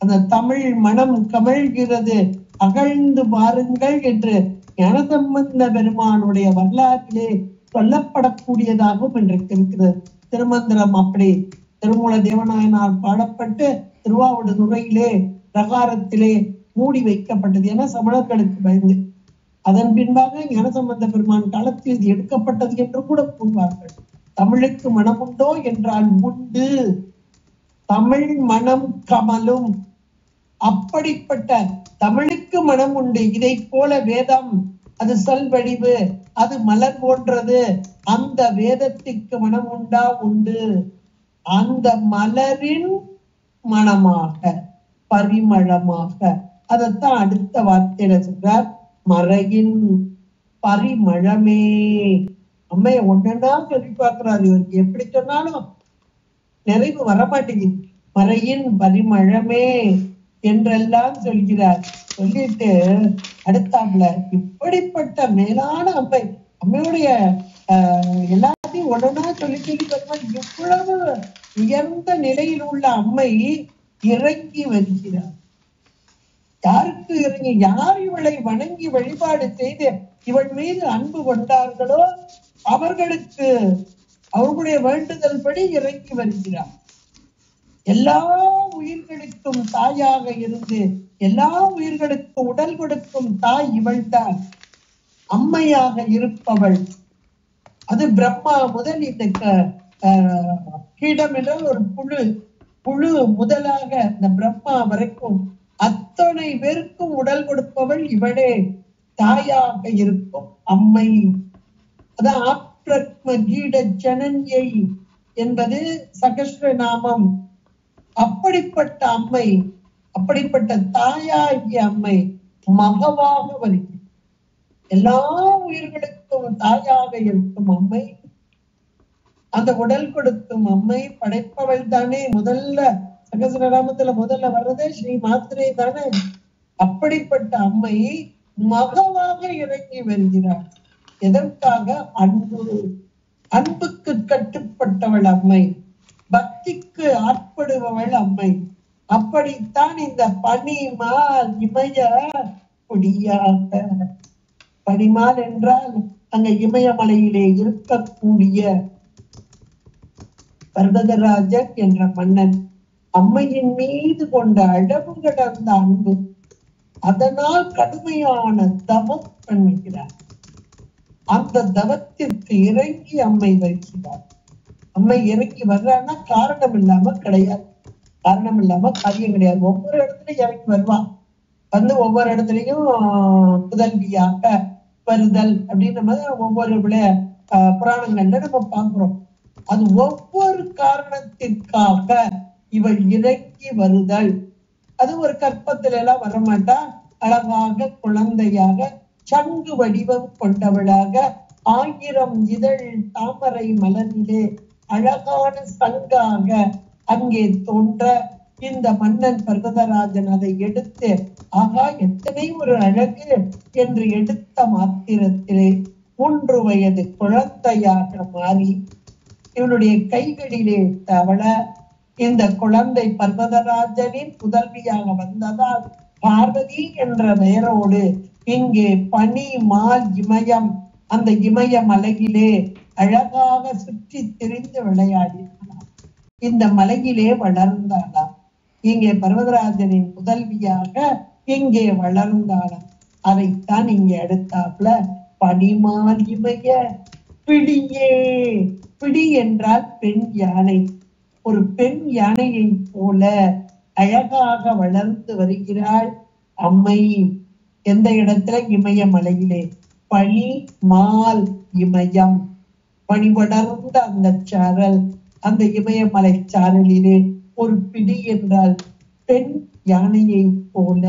அந்த தமிழ் மனம் கமழ்கிறது, அகழ்ந்து பாருங்கள் என்று ஞானசம்பந்த பெருமானுடைய வரலாற்றிலே சொல்லப்படக்கூடியதாகவும் இன்றைக்கு இருக்கிறது. திருமந்திரம் அப்படி திருமூல தேவநாயனார் பாடப்பட்டு திருவாவடுதுறையிலே பிரகாரத்திலே மூடி வைக்கப்பட்டது. என சமணர்களுக்கு பயந்து. அதன் பின்பாக ஞானசம்பந்த பெருமான் காலத்தில் இது எடுக்கப்பட்டது என்று கூட கூறுவார்கள். தமிழுக்கு மனம் உண்டோ என்றால் உண்டு. தமிழ் மனம் கமலும். அப்படிப்பட்ட தமிழுக்கு மனம் உண்டு. இதை போல வேதம், அது சொல் வடிவு, அது மலர் போன்றது. அந்த வேதத்திற்கு மனம் உண்டா? உண்டு. அந்த மலரின் மனமாக, பரிமளமாக, அதைத்தான் அடுத்த வார்த்தையில சொல்றார். மறையின் பரிமளமே. அம்மைய ஒன்னா சொல்லி பார்க்கிறாரு. இவருக்கு எப்படி சொன்னாலும் நிறைவு வரமாட்டேங்குது. மறையின் பரிமளமே என்றெல்லாம் சொல்கிறார். சொல்லிட்டு அடுத்தாப்புல இப்படிப்பட்ட மேலான அம்மை, அம்மையுடைய எல்லாத்தையும் உடனே சொல்லி இவ்வளவு உயர்ந்த நிலையில் உள்ள அம்மை இறங்கி வருகிறார். யாருக்கு இறங்கி? யார் இவளை வணங்கி வழிபாடு செய்து இவள் மீது அன்பு கொண்டார்களோ அவர்களுக்கு அவர்களுடைய வேண்டுதல் படி இறங்கி வருகிறார். எல்லா உயிர்களுக்கும் தாயாக இருந்து எல்லா உயிர்களுக்கும் உடல் கொடுக்கும் தாய் இவள்தான். அம்மையாக இருப்பவள். அது பிரம்மா முதல் இந்த கீடம் என்ற ஒரு புழு முதலாக இந்த பிரம்மா வரைக்கும் அத்தனை பேருக்கும் உடல் கொடுப்பவள் இவளே. தாயாக இருக்கும் அம்மை. அதான் ஆப்ரக்ம கீட ஜனன்யை என்பது சகஸ்ரநாமம். அப்படிப்பட்ட அம்மை, அப்படிப்பட்ட தாயாகிய அம்மை மகவாக வருகிறது. எல்லா உயிர்களுக்கும் தாயாக இருக்கும் அம்மை, அந்த உடல் கொடுக்கும் அம்மை, படைப்பவள் தானே. முதல்ல சகஸ்ரநாமத்துல முதல்ல வர்றதே ஸ்ரீ மாத்திரை தானே. அப்படிப்பட்ட அம்மை மகவாக இறங்கி வருகிறார். எதற்காக? அன்பு. அன்புக்கு கட்டுப்பட்டவள் அம்மை, பக்திக்கு ஆட்படுபவள் அம்மை. அப்படித்தான் இந்த பனிமால் இமய கொடியாக. பனிமால் என்றால் அங்க இமயமலையிலே இருக்கக்கூடிய பர்வதராஜன் என்ற மன்னன் அம்மையின் மீது கொண்ட அளவு கடந்த அன்பு, அதனால் கடுமையான தவம் பண்ணுகிறார். அந்த தவத்திற்கு இறங்கி அம்மை வருகிறார். அம்மை இறங்கி வர்றான்னா காரணம் இல்லாம கிடையாது. காரணம் இல்லாம காரியம் கிடையாது. ஒவ்வொரு இடத்துலயும் இறங்கி வருவான். வந்து ஒவ்வொரு இடத்துலயும் புதல்வியாக வருதல் அப்படின்னு நம்ம ஒவ்வொரு புராணங்கள்ல நம்ம பார்க்கிறோம். அது ஒவ்வொரு காரணத்திற்காக இவள் இறங்கி வருதல். அது ஒரு கற்பத்துல எல்லாம் வரமாட்டா. அழகாக குழந்தையாக சங்கு வடிவம் கொண்டவளாக ஆயிரம் இதழ் தாமரை மலரிலே அழகான சங்காக அங்கே தோன்ற இந்த மன்னன் பர்வதராஜன் அதை எடுத்து ஆகா எத்தனை ஒரு அழகு என்று எடுத்த மாத்திரத்திலே 3 வயது குழந்தையாக மாறி இவனுடைய கைகளிலே தவள இந்த குழந்தை பர்வதராஜனின் புதல்வியாக வந்ததால் பார்வதி என்ற பெயரோடு இங்கே பனி மால் இமயம் அந்த இமய மலையிலே அழகாக சுற்றி திரிந்து விளையாடினார். இந்த மலையிலே வளர்ந்தாளாம். இங்கே பர்வதராஜனின் புதல்வியாக இங்கே வளர்ந்தாளாம். அதைத்தான் இங்கே எடுத்தாப்புல பனிமால் இமய பிடியே. பிடி என்றால் பெண் யானை. ஒரு பெண் யானையை போல அழகாக வளர்ந்து வருகிறாள் அம்மை. எந்த இடத்துல? இமயமலையிலே. பனி மால் இமயம், பனி படர்ந்த அந்த சாரல், அந்த இமயமலை சாரலிலே ஒரு பிடி என்றால் பெண் யானையை போல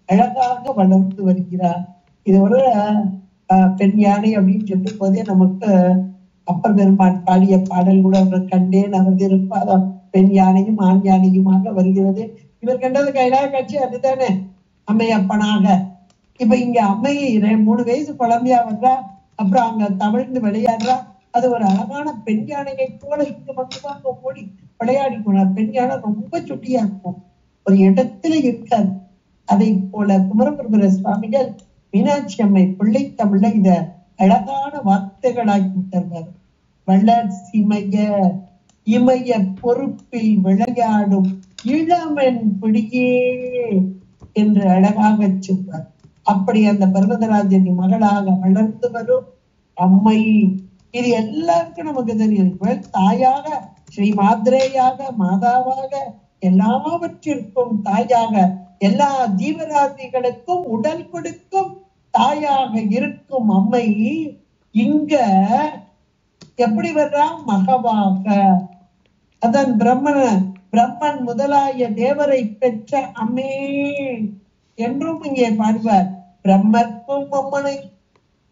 அழகாக வளர்ந்து வருகிறார். இது ஒரு பெண் யானை அப்படின்னு சொல்லும் போதே நமக்கு அப்பர் பெருமான் பாடிய பாடல் கூட அவர் கண்டேன் அவர் இருப்பார் பெண் யானையும் ஆண் யானையுமாக வருகிறது. இவர் கண்டது கைலாய காட்சி அதுதானே, அம்மையப்பனாக. இப்ப இங்க அம்மையை 3 வயசு குழந்தையா வர்றா, அப்புறம் அங்க தவழ்ந்து விளையாடுறா. அது ஒரு அழகான பெண் யானையை போல இங்க மட்டும்தான் ஓடி விளையாடி போனார். பெண் யானை ரொம்ப சுட்டியா இருக்கும், ஒரு இடத்துல இருக்காது. அதை போல குமரகுருபர சுவாமிகள் மீனாட்சி அம்மை பிள்ளை தமிழ்ல இத அழகான வார்த்தைகளாக்கி தருவார். வளர்சிமைய இமய பொறுப்பில் விளையாடும் இளமென் பிடியே என்று அழகாக சொல்வார். அப்படி அந்த பர்வதராஜன் மகளாக வளர்ந்து வரும் அம்மை. இது எல்லாருக்கும் நமக்கு தெரியும். தாயாக ஸ்ரீ மாத்ரேயாக மாதாவாக எல்லாவற்றிற்கும் தாயாக எல்லா ஜீவராசிகளுக்கும் உடல் கொடுக்கும் தாயாக இருக்கும் அம்மை இங்க எப்படி வர்றா? மகவாக. அதன் பிரம்மன் முதலாய தேவரை பெற்ற அம்மே என்றும் இங்கே பாடுவார். பிரம்மர்க்கும் அம்மனை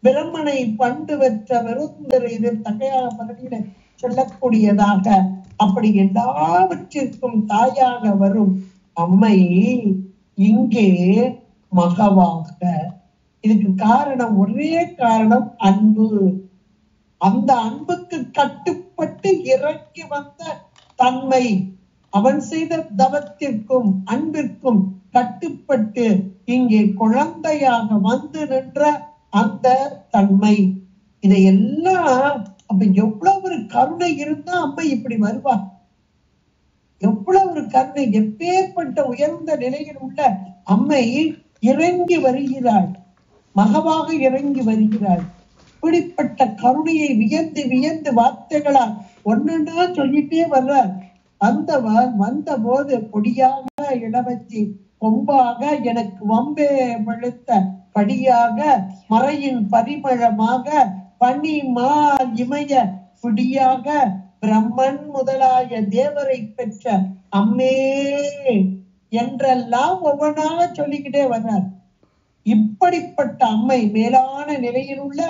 பிரம்மனை பண்டு பெற்ற வெறுந்தர் இதில் தகையாக பதவியில சொல்லக்கூடியதாக அப்படி எல்லாவற்றிற்கும் தாயாக வரும் அம்மை இங்கே மகவாக. இதுக்கு காரணம், ஒரே காரணம் அன்பு. அந்த அன்புக்கு கட்டுப்பட்டு இறங்கி வந்த தன்மை, அவன் செய்த தவத்திற்கும் அன்பிற்கும் கட்டுப்பட்டு இங்கே குழந்தையாக வந்து நின்ற அந்த தன்மை. இதையெல்லாம் அப்ப எவ்வளவு ஒரு கருணை இருந்தா அம்மை இப்படி வருவா? எவ்வளவு ஒரு கருணை! எப்பேற்பட்ட உயர்ந்த நிலையில் உள்ள அம்மை இறங்கி வருகிறாள், மகவாக இறங்கி வருகிறாள். இப்படிப்பட்ட கருணையை வியந்து வியந்து வார்த்தைகளா ஒன்னுன்னா சொல்லிட்டே வர்றார். அந்த வந்த போது பொடியாக இளவச்சி கொம்பாக எனக்கு வம்பே வெளுத்த படியாக மறையின் பரிமளமாக பனி மா இமய பிடியாக பிரம்மன் முதலாய தேவரை பெற்ற அம்மே என்றெல்லாம் ஒவ்வொன்றாக சொல்லிக்கிட்டே வர்றார். இப்படிப்பட்ட அம்மை, மேலான நிலையில் உள்ள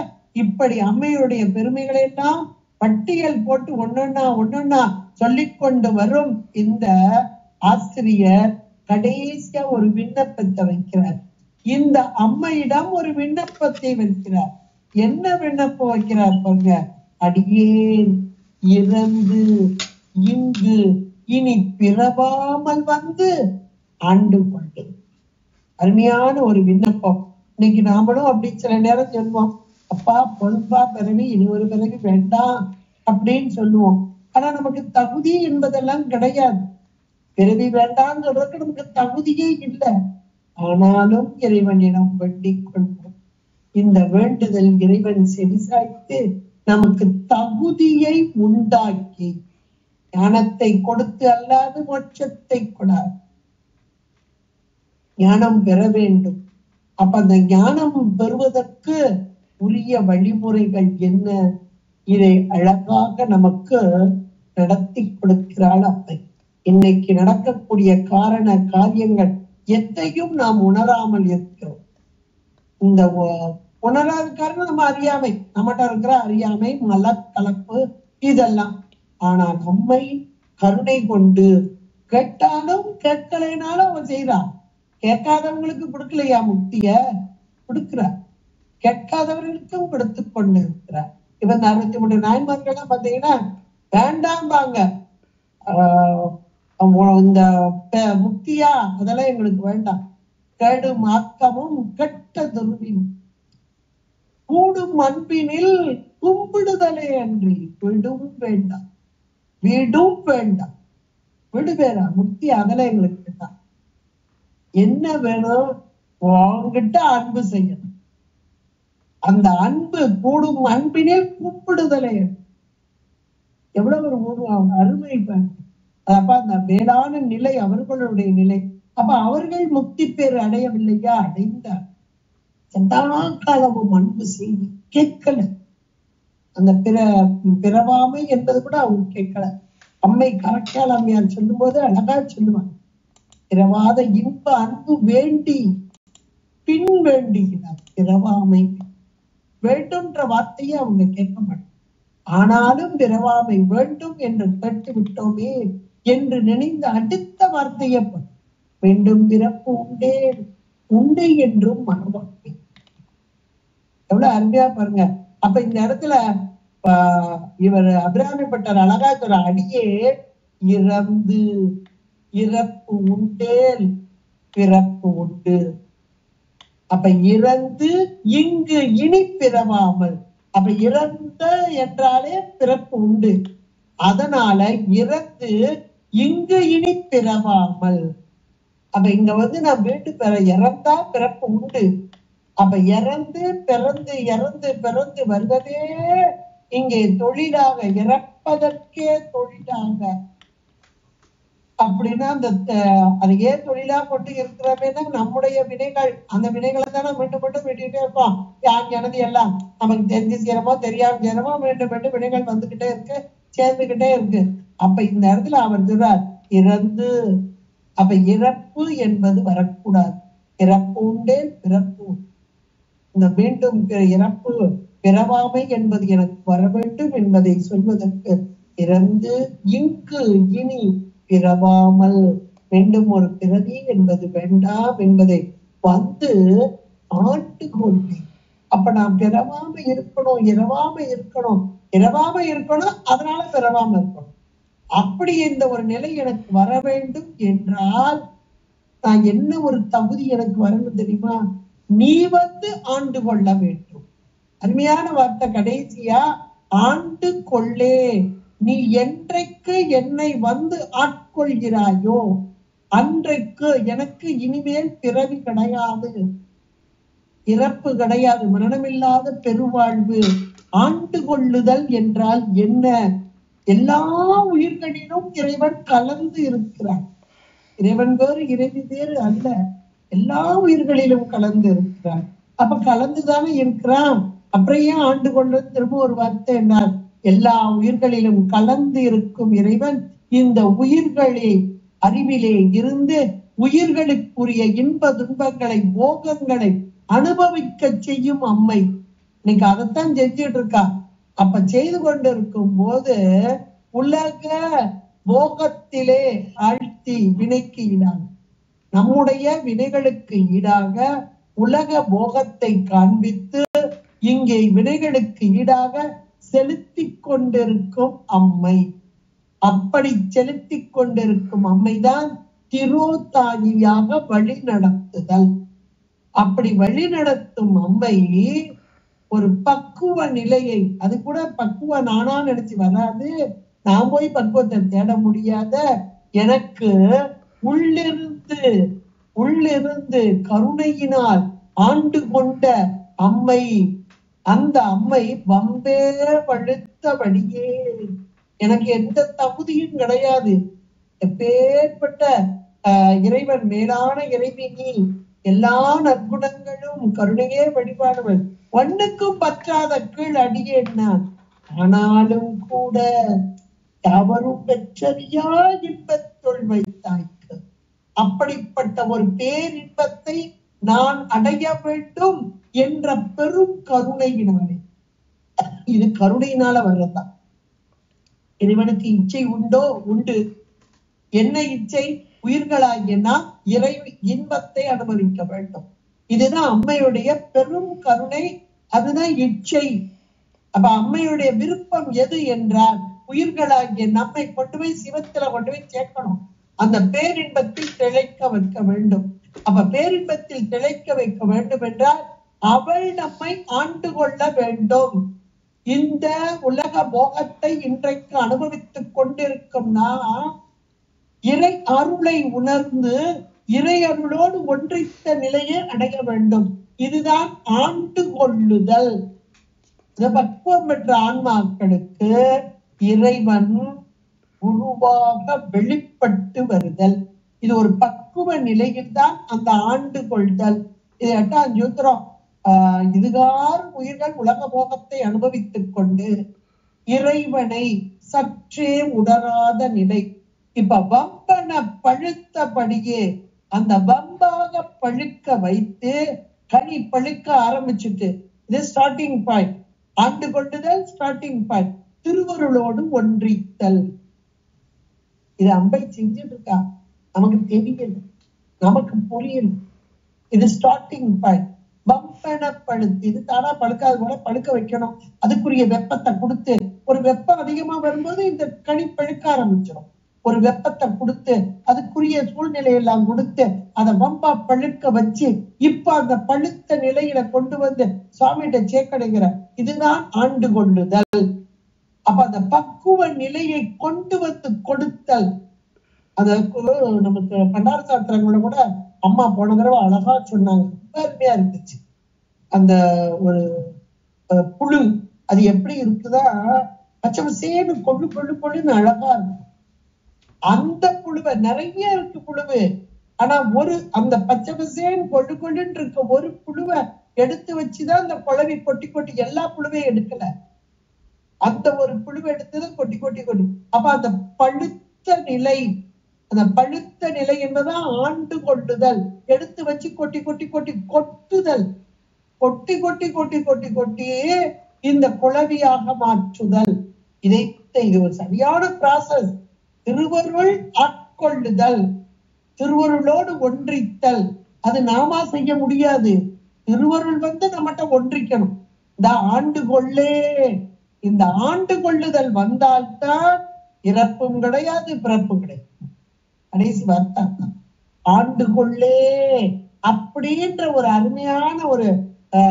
இப்படி அம்மையுடைய பெருமைகளை எல்லாம் பட்டியல் போட்டு ஒன்னொன்னா சொல்லிக்கொண்டு வரும் இந்த ஆசிரியர் கடைசியா ஒரு விண்ணப்பத்தை வைக்கிறார். இந்த அம்மையிடம் ஒரு விண்ணப்பத்தை வைக்கிறார். என்ன விண்ணப்பம் வைக்கிறார் பாருங்க. அடியேன் இறந்து இங்கு இனி பிறவாமல் வந்து ஆண்டு கொண்டு. அருமையான ஒரு விண்ணப்பம். இன்னைக்கு நாமளும் அப்படி சில நேரம் சொல்லுவோம், அப்பா பொறுப்பா பிறவி இனி ஒரு பிறவி வேண்டாம் அப்படின்னு சொல்லுவோம். ஆனா நமக்கு தகுதி என்பதெல்லாம் கிடையாது. பிறவி வேண்டாம்னு சொல்றதுக்கு நமக்கு தகுதியே இல்லை. ஆனாலும் இறைவனிடம் வேண்டிக் கொள்வோம். இந்த வேண்டுதல் இறைவன் செவிசாய்த்து நமக்கு தகுதியை உண்டாக்கி ஞானத்தை கொடுத்து அல்லாது மோட்சத்தை கொடாது. ஞானம் பெற வேண்டும். அப்ப அந்த ஞானம் பெறுவதற்கு உரிய வழிமுறைகள் என்ன? இதை அழகாக நமக்கு நடத்தி கொடுக்கிறாள் அம்மை. இன்னைக்கு நடக்கக்கூடிய காரியங்கள் எதையும் நாம் உணராமல் இருக்கிறோம். இந்த உணராத காரணம் நம்ம அறியாமை, நம்மகிட்ட இருக்கிற அறியாமை, மலக்கலப்பு இதெல்லாம். ஆனா நம்மை கருணை கொண்டு கேட்டாலும் கேட்கலைனாலும் அவன் செய்யறான். கேட்காதவங்களுக்கு கொடுக்கலையா முக்திய? கொடுக்கிறார். கேட்காதவர்களுக்கும் கொடுத்து கொண்டு இருக்கிறார். இவன் 63 நாயன்மார்கள்லாம் பாத்தீங்கன்னா வேண்டாம்பாங்க. இந்த முக்தியா அதெல்லாம் எங்களுக்கு வேண்டாம். கடும் ஆக்கமும் கெட்ட துர்வின் கூடும் அன்பினில் கும்பிடுதலே அன்றி விடும் வேண்டாம். வீடும் வேண்டாம். விடு வேறா முக்தி அதெல்லாம் எங்களுக்கு வேண்டாம். என்ன வேணும்? உன்கிட்ட அன்பு செய்யணும். அந்த அன்பு கூடும் அன்பினில் கும்பிடுதலே. எவ்வளவு ஒரு அருமை. அப்ப அந்த மேலான நிலை அவர்களுடைய நிலை. அப்ப அவர்கள் முக்தி பேர் அடையவில்லையா? அடைந்தார். சதா காலமும் அன்பு செய்து கேட்கல. அந்த பிறவாமை என்பது கூட அவங்க கேட்கல. அம்மை காரைக்கால் அம்மையார் சொல்லும் போது அழகா சொல்லுவாங்க, பிறவாத இன்ப அன்பு வேண்டி பின் வேண்டுகிறார். பிறவாமை வேண்டும்ன்ற வார்த்தையை அவங்க கேட்க மாட்டாங்க. ஆனாலும் பிறவாமை வேண்டும் என்று கேட்டு விட்டோமே என்று நினைந்த அடுத்த வார்த்தையை வேண்டும் பிறப்பு உண்டே உண்டை என்றும் மனவாழ்மை. எவ்வளவு அருமையா பாருங்க. அப்ப இந்த இடத்துல இவர் அபிராமிப்பட்டர் அழகா சொல்ற, அடியே இறந்து இறப்பு உண்டேல் பிறப்பு உண்டு. அப்ப இறந்து இங்கு இனி பிறவாமல். அப்ப இறந்த என்றாலே பிறப்பு உண்டு. அதனால இறந்து இங்கு இனி பிறவாமல். அப்ப இங்க நான் வீட்டு இறந்தா பிறப்பு உண்டு. அப்ப இறந்து பிறந்து இறந்து பிறந்து வருவதே இங்கே தொழிலாக, இறப்பதற்கே தொழிலாக. அப்படின்னா அது ஏன் தொழிலா கொண்டு இருக்கிறோமேனா நம்முடைய வினைகள், அந்த வினைகளை தானே மீண்டும் மீண்டும் வெட்டிக்கிட்டே இருப்போம். யான் எனது எல்லாம் நமக்கு தெரிஞ்சு சேரமோ தெரியாம சேரமோ மீண்டும் மீண்டும் வினைகள் வந்துகிட்டே இருக்கு, சேர்ந்துகிட்டே இருக்கு. அப்ப இந்த இடத்துல அவர் சொல்றார் இறந்து. அப்ப இறப்பு என்பது வரக்கூடாது. இறப்பு உண்டே பிறப்பு. இந்த மீண்டும் இறப்பு பிறவாமை என்பது எனக்கு வர வேண்டும் என்பதை சொல்வதற்கு இறந்து இங்கு இனி பிறவாமல், மீண்டும் ஒரு பிறவி என்பது வேண்டாம் என்பதை ஆட்டு கொண்டு. அப்ப நாம் பிறவாம இருக்கணும், இரவாம இருக்கணும், இரவாம இருக்கணும், அதனால பிறவாம இருக்கணும். அப்படி இந்த ஒரு நிலை எனக்கு வர வேண்டும் என்றால் நான் என்ன ஒரு தகுதி எனக்கு வரணும் தெரியுமா? நீ ஆண்டு கொள்ள வேண்டும். அருமையான வார்த்தை கடைசியா, ஆண்டு கொள்ளே. நீ என்றைக்கு என்னை ஆட்கொள்கிறாயோ அன்றைக்கு எனக்கு இனிமேல் பிறவி கிடையாது, இறப்பு கிடையாது, மரணமில்லாத பெருவாழ்வு. ஆண்டு கொள்ளுதல் என்றால் என்ன? எல்லா உயிர்களிலும் இறைவன் கலந்து இருக்கிறான். இறைவன் வேறு இறைவி வேறு அல்ல, எல்லா உயிர்களிலும் கலந்து இருக்கிறான். அப்ப கலந்துதானே இருக்கிறான். அப்புறம் ஏன் ஆண்டு கொள்ள திரும்ப ஒரு வார்த்தை என்றால், எல்லா உயிர்களிலும் கலந்து இருக்கும் இறைவன் இந்த உயிர்களை அறிவிலே இருந்து உயிர்களுக்குரிய இன்ப துன்பங்களை போகங்களை அனுபவிக்க செய்யும் அம்மை. இன்னைக்கு அதைத்தான் செஞ்சுட்டு இருக்கா. அப்ப செய்து கொண்டிருக்கும் போது உலக போகத்திலே ஆழ்த்தி வினைக்கு ஈடாக, நம்முடைய வினைகளுக்கு ஈடாக உலக போகத்தை காண்பித்து இங்கே வினைகளுக்கு ஈடாக செலுத்தி கொண்டிருக்கும் அம்மை. அப்படி செலுத்தி கொண்டிருக்கும் அம்மைதான் திருத்தாயியாக வழி நடத்துதல். அப்படி வழி நடத்தும் அம்மை ஒரு பக்குவ நிலையை, அது கூட பக்குவ நானா நினைச்சு வராது, நான் போய் பக்குவத்தை தேட முடியாத, எனக்கு உள்ளிருந்து கருணையினால் ஆண்டு கொண்ட அம்மை. அந்த அம்மை வம்பே வழுத்தபடியே, எனக்கு எந்த தகுதியும் கிடையாது, எப்பேற்பட்ட இறைவன் மேலான இறைவி நீ, எல்லா நற்குணங்களும் கருணையே வழிபாடுவன், ஒண்ணுக்கும் பற்றாத கீழ் அடியேன் நான். ஆனாலும் கூட யாவரும் பெற்றறியா இன்பத்துள் வைத்தாய்க்கு. அப்படிப்பட்ட ஒரு பேரின்பத்தை நான் அடைய வேண்டும் என்ற பெரும் கருணையினாலே, இது கருணையினால வர்றதுதான். இறைவனுக்கு இச்சை உண்டோ? உண்டு. என்ன இச்சை? உயிர்களாகிய நாம் இறை இன்பத்தை அனுபவிக்க வேண்டும். இதுதான் அம்மையுடைய பெரும் கருணை, அதுதான் இச்சை. அப்ப அம்மையுடைய விருப்பம் எது என்றால் உயிர்களாகிய நம்மை கொண்டு போய் சிவத்துல கொண்டு போய் சேர்க்கணும், அந்த பேரின்பத்தில் திளைக்க வைக்க வேண்டும். அப்ப பேரின்பத்தில் திளைக்க வைக்க வேண்டும் என்றால் அவள் நம்மை ஆண்டு கொள்ள வேண்டும். இந்த உலக போகத்தை இன்றைக்கு அனுபவித்துக் கொண்டிருக்கும் நாம் இறை அருளை உணர்ந்து இறை அருளோடு ஒன்றித்த நிலையை அடைய வேண்டும். இதுதான் ஆண்டு கொள்ளுதல். பக்குவம் பெற்ற ஆன்மாக்களுக்கு இறைவன் உருவாக வெளிப்பட்டு வருதல், இது ஒரு பக்குவ நிலையில் தான் அந்த ஆண்டு கொள்தல். இது 8ஆம் சூத்திரம். இதுகார் உயிர்கள் உலக போகத்தை அனுபவித்துக் கொண்டு இறைவனை சற்றே உணராத நிலை. இப்ப வம்பன பழுத்தபடியே அந்த வம்பாக பழுக்க வைத்து கனி பழுக்க ஆரம்பிச்சுட்டு, இது ஸ்டார்டிங் பாயிண்ட். ஆண்டு கொண்டுதல் ஸ்டார்டிங் பாயிண்ட். திருவருளோடு ஒன்றித்தல், இது அம்பை செஞ்சுட்டு இருக்கா, நமக்கு தெரியல, நமக்கு புரியல. இது ஸ்டார்டிங் பாயிண்ட். வம்பன பழுத்து, இது தானா பழுக்காத கூட பழுக்க வைக்கணும். அதுக்குரிய வெப்பத்தை கொடுத்து, ஒரு வெப்பம் அதிகமா வரும்போது இந்த கனி பழுக்க ஆரம்பிச்சிடும். ஒரு வெப்பத்தை கொடுத்து அதுக்குரிய சூழ்நிலையெல்லாம் கொடுத்து அதை வம்பா பழுக்க வச்சு இப்ப அந்த பழுத்த நிலையில கொண்டு வந்து சுவாமிகிட்ட சேக்கடைகிற, இதுதான் ஆண்டு கொள்ளுதல். அப்ப அந்த பக்குவ நிலையை கொண்டு வந்து கொடுத்தல். அதற்கு நமக்கு பண்டார சாஸ்திரங்கள கூட அம்மா போன தடவை அழகா சொன்னாங்க, ரொம்ப அருமையா இருந்துச்சு. அந்த ஒரு புழு அது எப்படி இருக்குதா, பச்சை சேனு கொள்ளு கொள்ளு கொள்ளுன்னு அழகா இருக்கும். அந்த புழுவை நிறைய இருக்கு புழுவு, ஆனா ஒரு அந்த பச்சை பசேன் கொள்ளு கொள்ளுன்னு இருக்க ஒரு புழுவை எடுத்து வச்சுதான் அந்த குழவி கொட்டி கொட்டி, எல்லா புழுவையும் எடுக்கல, அந்த ஒரு புழுவை எடுத்துதான் கொட்டி கொட்டி கொட்டி. அப்ப அந்த பழுத்த நிலை, அந்த பழுத்த நிலை என்பதான் ஆண்டு கொள்ளுதல். எடுத்து வச்சு கொட்டி கொட்டி கொட்டி கொட்டுதல், கொட்டி கொட்டி கொட்டி கொட்டி கொட்டி இந்த குழவியாக மாற்றுதல். இது ஒரு சரியான ப்ராசஸ். திருவருள் ஆட்கொள்ளுதல், திருவருளோடு ஒன்றித்தல். அது நாமா செய்ய முடியாது, திருவருள் வந்து நம்மகிட்ட ஒன்றிக்கணும். இந்த ஆண்டு கொள்ளே, இந்த ஆண்டு கொள்ளுதல் வந்தால்தான் இறப்பும் கிடையாது பிறப்பும் கிடையாது. கடைசி வார்த்தை ஆண்டு கொள்ளே அப்படின்ற ஒரு அருமையான ஒரு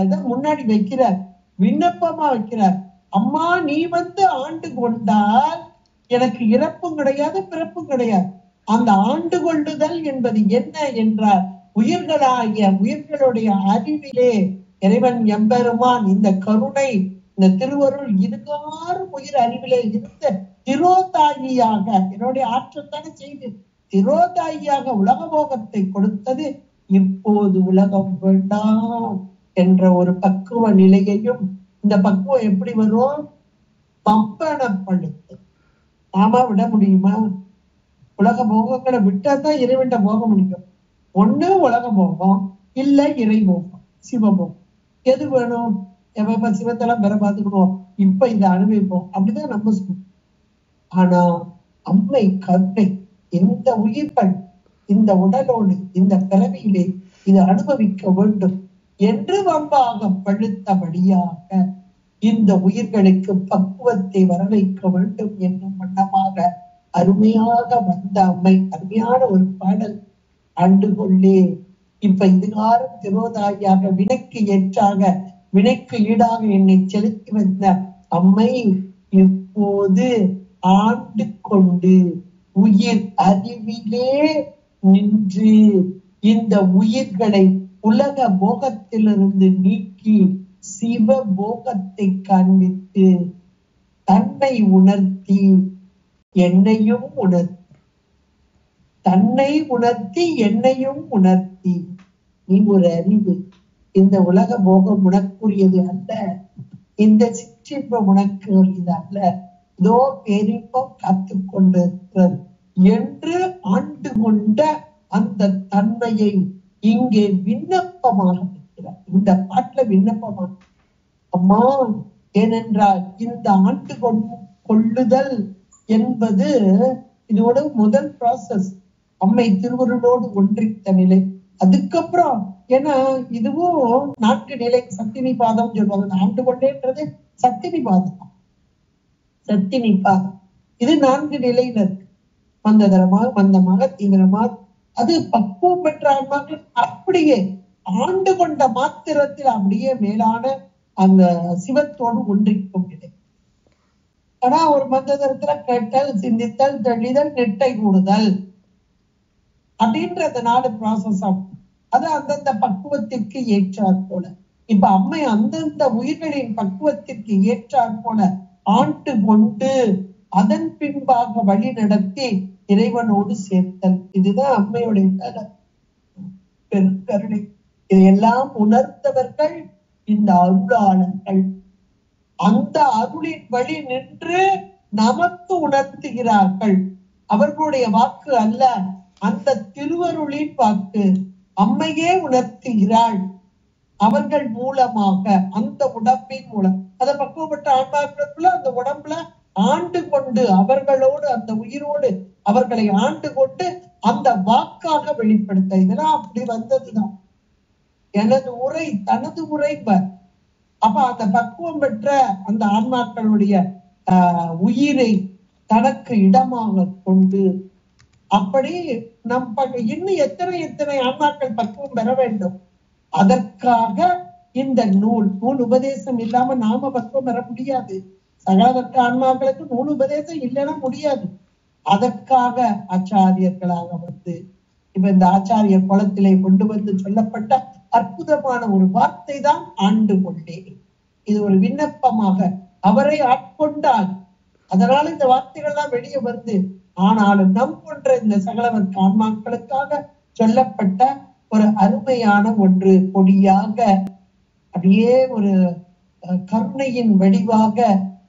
இதை முன்னாடி வைக்கிறார், விண்ணப்பமா வைக்கிறார். அம்மா நீ வந்து ஆண்டு கொண்டால் எனக்கு இறப்பும் கிடையாது பிறப்பும் கிடையாது. அந்த ஆண்டு கொள்ளுதல் என்பது என்ன என்றால் உயிர்களாகிய உயிர்களுடைய அறிவிலே இறைவன் எம்பெருமான் இந்த கருணை, இந்த திருவருள் இதுகாரும் உயிர் அறிவிலே இருந்த திரோதாயியாக, என்னுடைய ஆற்றல் தானே செய்து திரோதாயியாக உலக போகத்தை கொடுத்தது. இப்போது உலகம் வேண்டாம் என்ற ஒரு பக்குவ நிலையையும், இந்த பக்குவம் எப்படி வரும்? பம்பனப்படுத்து. நாம விட முடியுமா? உலக போகங்களை விட்டாதான் இறைவன்ட்ட போக முடியும். ஒண்ணு உலக போகம், இல்ல இறை போகம், சிவபோகம். எது வேணும்? எப்ப சிவத்தெல்லாம் பெற பார்த்துக்கணும், இப்ப இதை அனுபவிப்போம், அப்படிதான் நம்ம சொல்லுவோம். ஆனா அம்மை கருணை, இந்த உயிர்கள் இந்த உடலோடு இந்த பிறவியிலே இது அனுபவிக்க வேண்டும் என்று வம்பாக பழுத்தபடியாக இந்த உயிர்களுக்கு பக்குவத்தை வரவைக்க வேண்டும் என்னும் வண்ணமாக அருமையாக வந்த அம்மை. அருமையான ஒரு பாடல், ஆண்டு கொள்ளே. இப்ப இதுகாரம் திரோதாயாக வினைக்கு ஏற்றாக வினைக்கு ஈடாக என்னை செலுத்தி வந்த அம்மை இப்போது ஆண்டு கொண்டு உயிர் அறிவிலே நின்று இந்த உயிர்களை உலக போகத்திலிருந்து நீக்கி சிவ போகத்தை காண்பித்து தன்னை உணர்த்தி என்னையும் உணர்த்தி, தன்னை உணர்த்தி என்னையும் உணர்த்தி. நீ ஒரு அறிவு, இந்த உலக போகம் உனக்குரியது அல்ல, இந்த சிற்றின்பம் உனக்குரியது அல்ல, இதோ பேரின்பம் காத்து கொண்டிருக்கிறது என்று ஆண்டு கொண்ட அந்த தன்மையை இங்கே விண்ணப்பமாக பெற்று வைக்கிறார். இந்த பாட்டுல விண்ணப்பமா அம்மா, ஏனென்றால் இந்த ஆண்டு கொள்ளுதல் என்பது இதோட முதல் ப்ராசஸ். அம்மை திருவருளோடு ஒன்றித்த நிலை. அதுக்கப்புறம் ஏன்னா இதுவும் 4 நிலை சத்தினி பாதம் சொல்லுவாங்க. ஆண்டு கொண்டேன்றது சத்தினி பாதம். சத்தினி பாதம் இது 4 நிலையில இருக்கு. மந்ததரமாக, மந்தமாக, தீவிரமாக. அது பக்குவம் பெற்ற ஆன்மாக்கள் அப்படியே ஆண்டு கொண்ட மாத்திரத்தில் அப்படியே மேலான அந்த சிவத்தோடு ஒன்றிக்கும் நிலை. ஆனா ஒரு மந்ததரத்துல கேட்டல், சிந்தித்தல், தெளிதல், நெட்டை கூடுதல் அப்படின்ற அந்த 4 ப்ராசஸ் ஆகும். அது அந்தந்த பக்குவத்திற்கு ஏற்றாற் போல. இப்ப அம்மை அந்தந்த உயிர்களின் பக்குவத்திற்கு ஏற்றாற் போல ஆண்டு கொண்டு அதன் பின்பாக வழி நடத்தி இறைவனோடு சேர்த்தல். இதுதான் அம்மையுடைய பெருங்கருணை. இதையெல்லாம் உணர்ந்தவர்கள் இந்த அருளாளர்கள். அந்த அருளின் வழி நின்று நமக்கு உணர்த்துகிறார்கள். அவர்களுடைய வாக்கு அல்ல, அந்த திருவருளின் வாக்கு. அம்மையே உணர்த்துகிறாள் அவர்கள் மூலமாக, அந்த உடம்பின் மூலம். அதை பக்குவப்பட்ட ஆன்மாக்களுக்குள்ள அந்த உடம்புல ஆண்டு கொண்டு அவர்களோடு, அந்த உயிரோடு அவர்களை ஆண்டு கொண்டு அந்த வாக்காக வெளிப்படுத்த. இதெல்லாம் அப்படி வந்ததுதான். எனது உரை தனது உரைப்பர். அப்ப அந்த பக்குவம் பெற்ற அந்த ஆன்மாக்களுடைய உயிரை தனக்கு இடமாக கொண்டு, அப்படி நம் இன்னும் எத்தனை ஆன்மாக்கள் பக்குவம் பெற வேண்டும். அதற்காக இந்த நூல் உபதேசம் இல்லாம நாம பக்குவம் பெற முடியாது. சகலமற்ற ஆன்மாக்களுக்கு நூல் உபதேசம் இல்லைன்னா முடியாது. அதற்காக ஆச்சாரியர்களாக வந்து இப்ப இந்த ஆச்சாரிய குலத்திலே கொண்டு வந்து சொல்லப்பட்ட அற்புதமான ஒரு வார்த்தை தான் ஆண்டு கொண்டே. இது ஒரு விண்ணப்பமாக அவரை ஆட்கொண்டால், அதனால இந்த வார்த்தைகள்லாம் வெளியே வருது. ஆனாலும் நம் போன்ற இந்த சகலவர்க்க ஆன்மாக்களுக்காக சொல்லப்பட்ட ஒரு அருமையான ஒன்று, கொடியாக அப்படியே ஒரு கருணையின் வடிவாக.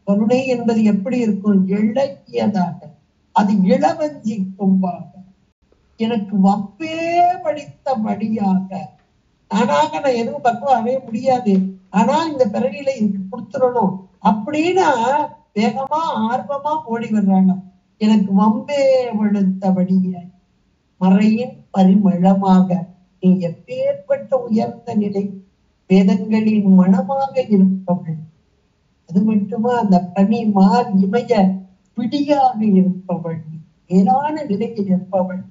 கருணை என்பது எப்படி இருக்கும்? இளக்கியதாக, அது இளவஞ்சி கொம்பாக, எனக்கு வம்பே படித்த படியாக. நானாக நான் எதுவும் பக்குவம் அடைய முடியாது, ஆனா இந்த பிறவியில இதுக்கு கொடுத்துடணும் அப்படின்னா வேகமா ஆர்வமா ஓடி வர்றாங்க. எனக்கு வம்பே வழுத்தபடியாய் மறையின் பரிமளமாக நீ எப்பேற்பட்ட உயர்ந்த நிலை, வேதங்களின் மனமாக இருப்பவள். அது மட்டுமா, அந்த பனி மால் இமய பிடியாக இருப்பவள், மேலான நிலையில் இருப்பவள்,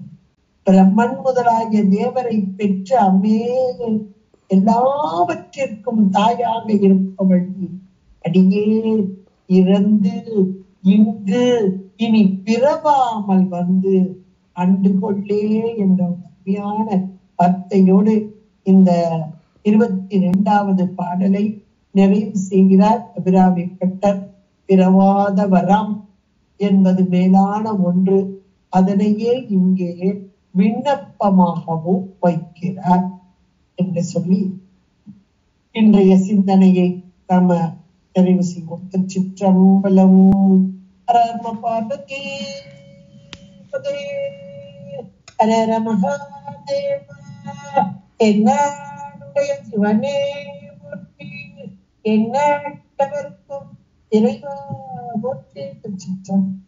பிரம்மன் முதலாகிய தேவரை பெற்ற அம்மே எல்லாவற்றிற்கும் தாயாக இருப்பவள். அடியே இறந்து இங்கு இனி பிறவாமல் வந்து அண்டு கொள்ளே என்ற உண்மையான வார்த்தையோடு இந்த 22வது பாடலை நிறைவு செய்கிறார் அபிராமி பட்டர். பிறவாத வரம் என்பது மேலான ஒன்று, அதனையே இங்கே விண்ணப்பமாகவும் வைக்கிறார் என்று சொல்லி இன்றைய சிந்தனையை நாம நிறைவு செய்வோம். திருச்சிற்றம்பலம். ஹர மகாதேவா. என்னுடைய சிவனே போற்றி, என்னவர்க்கும் இறைவா போற்றி. திருச்சிற்றம்பலம்.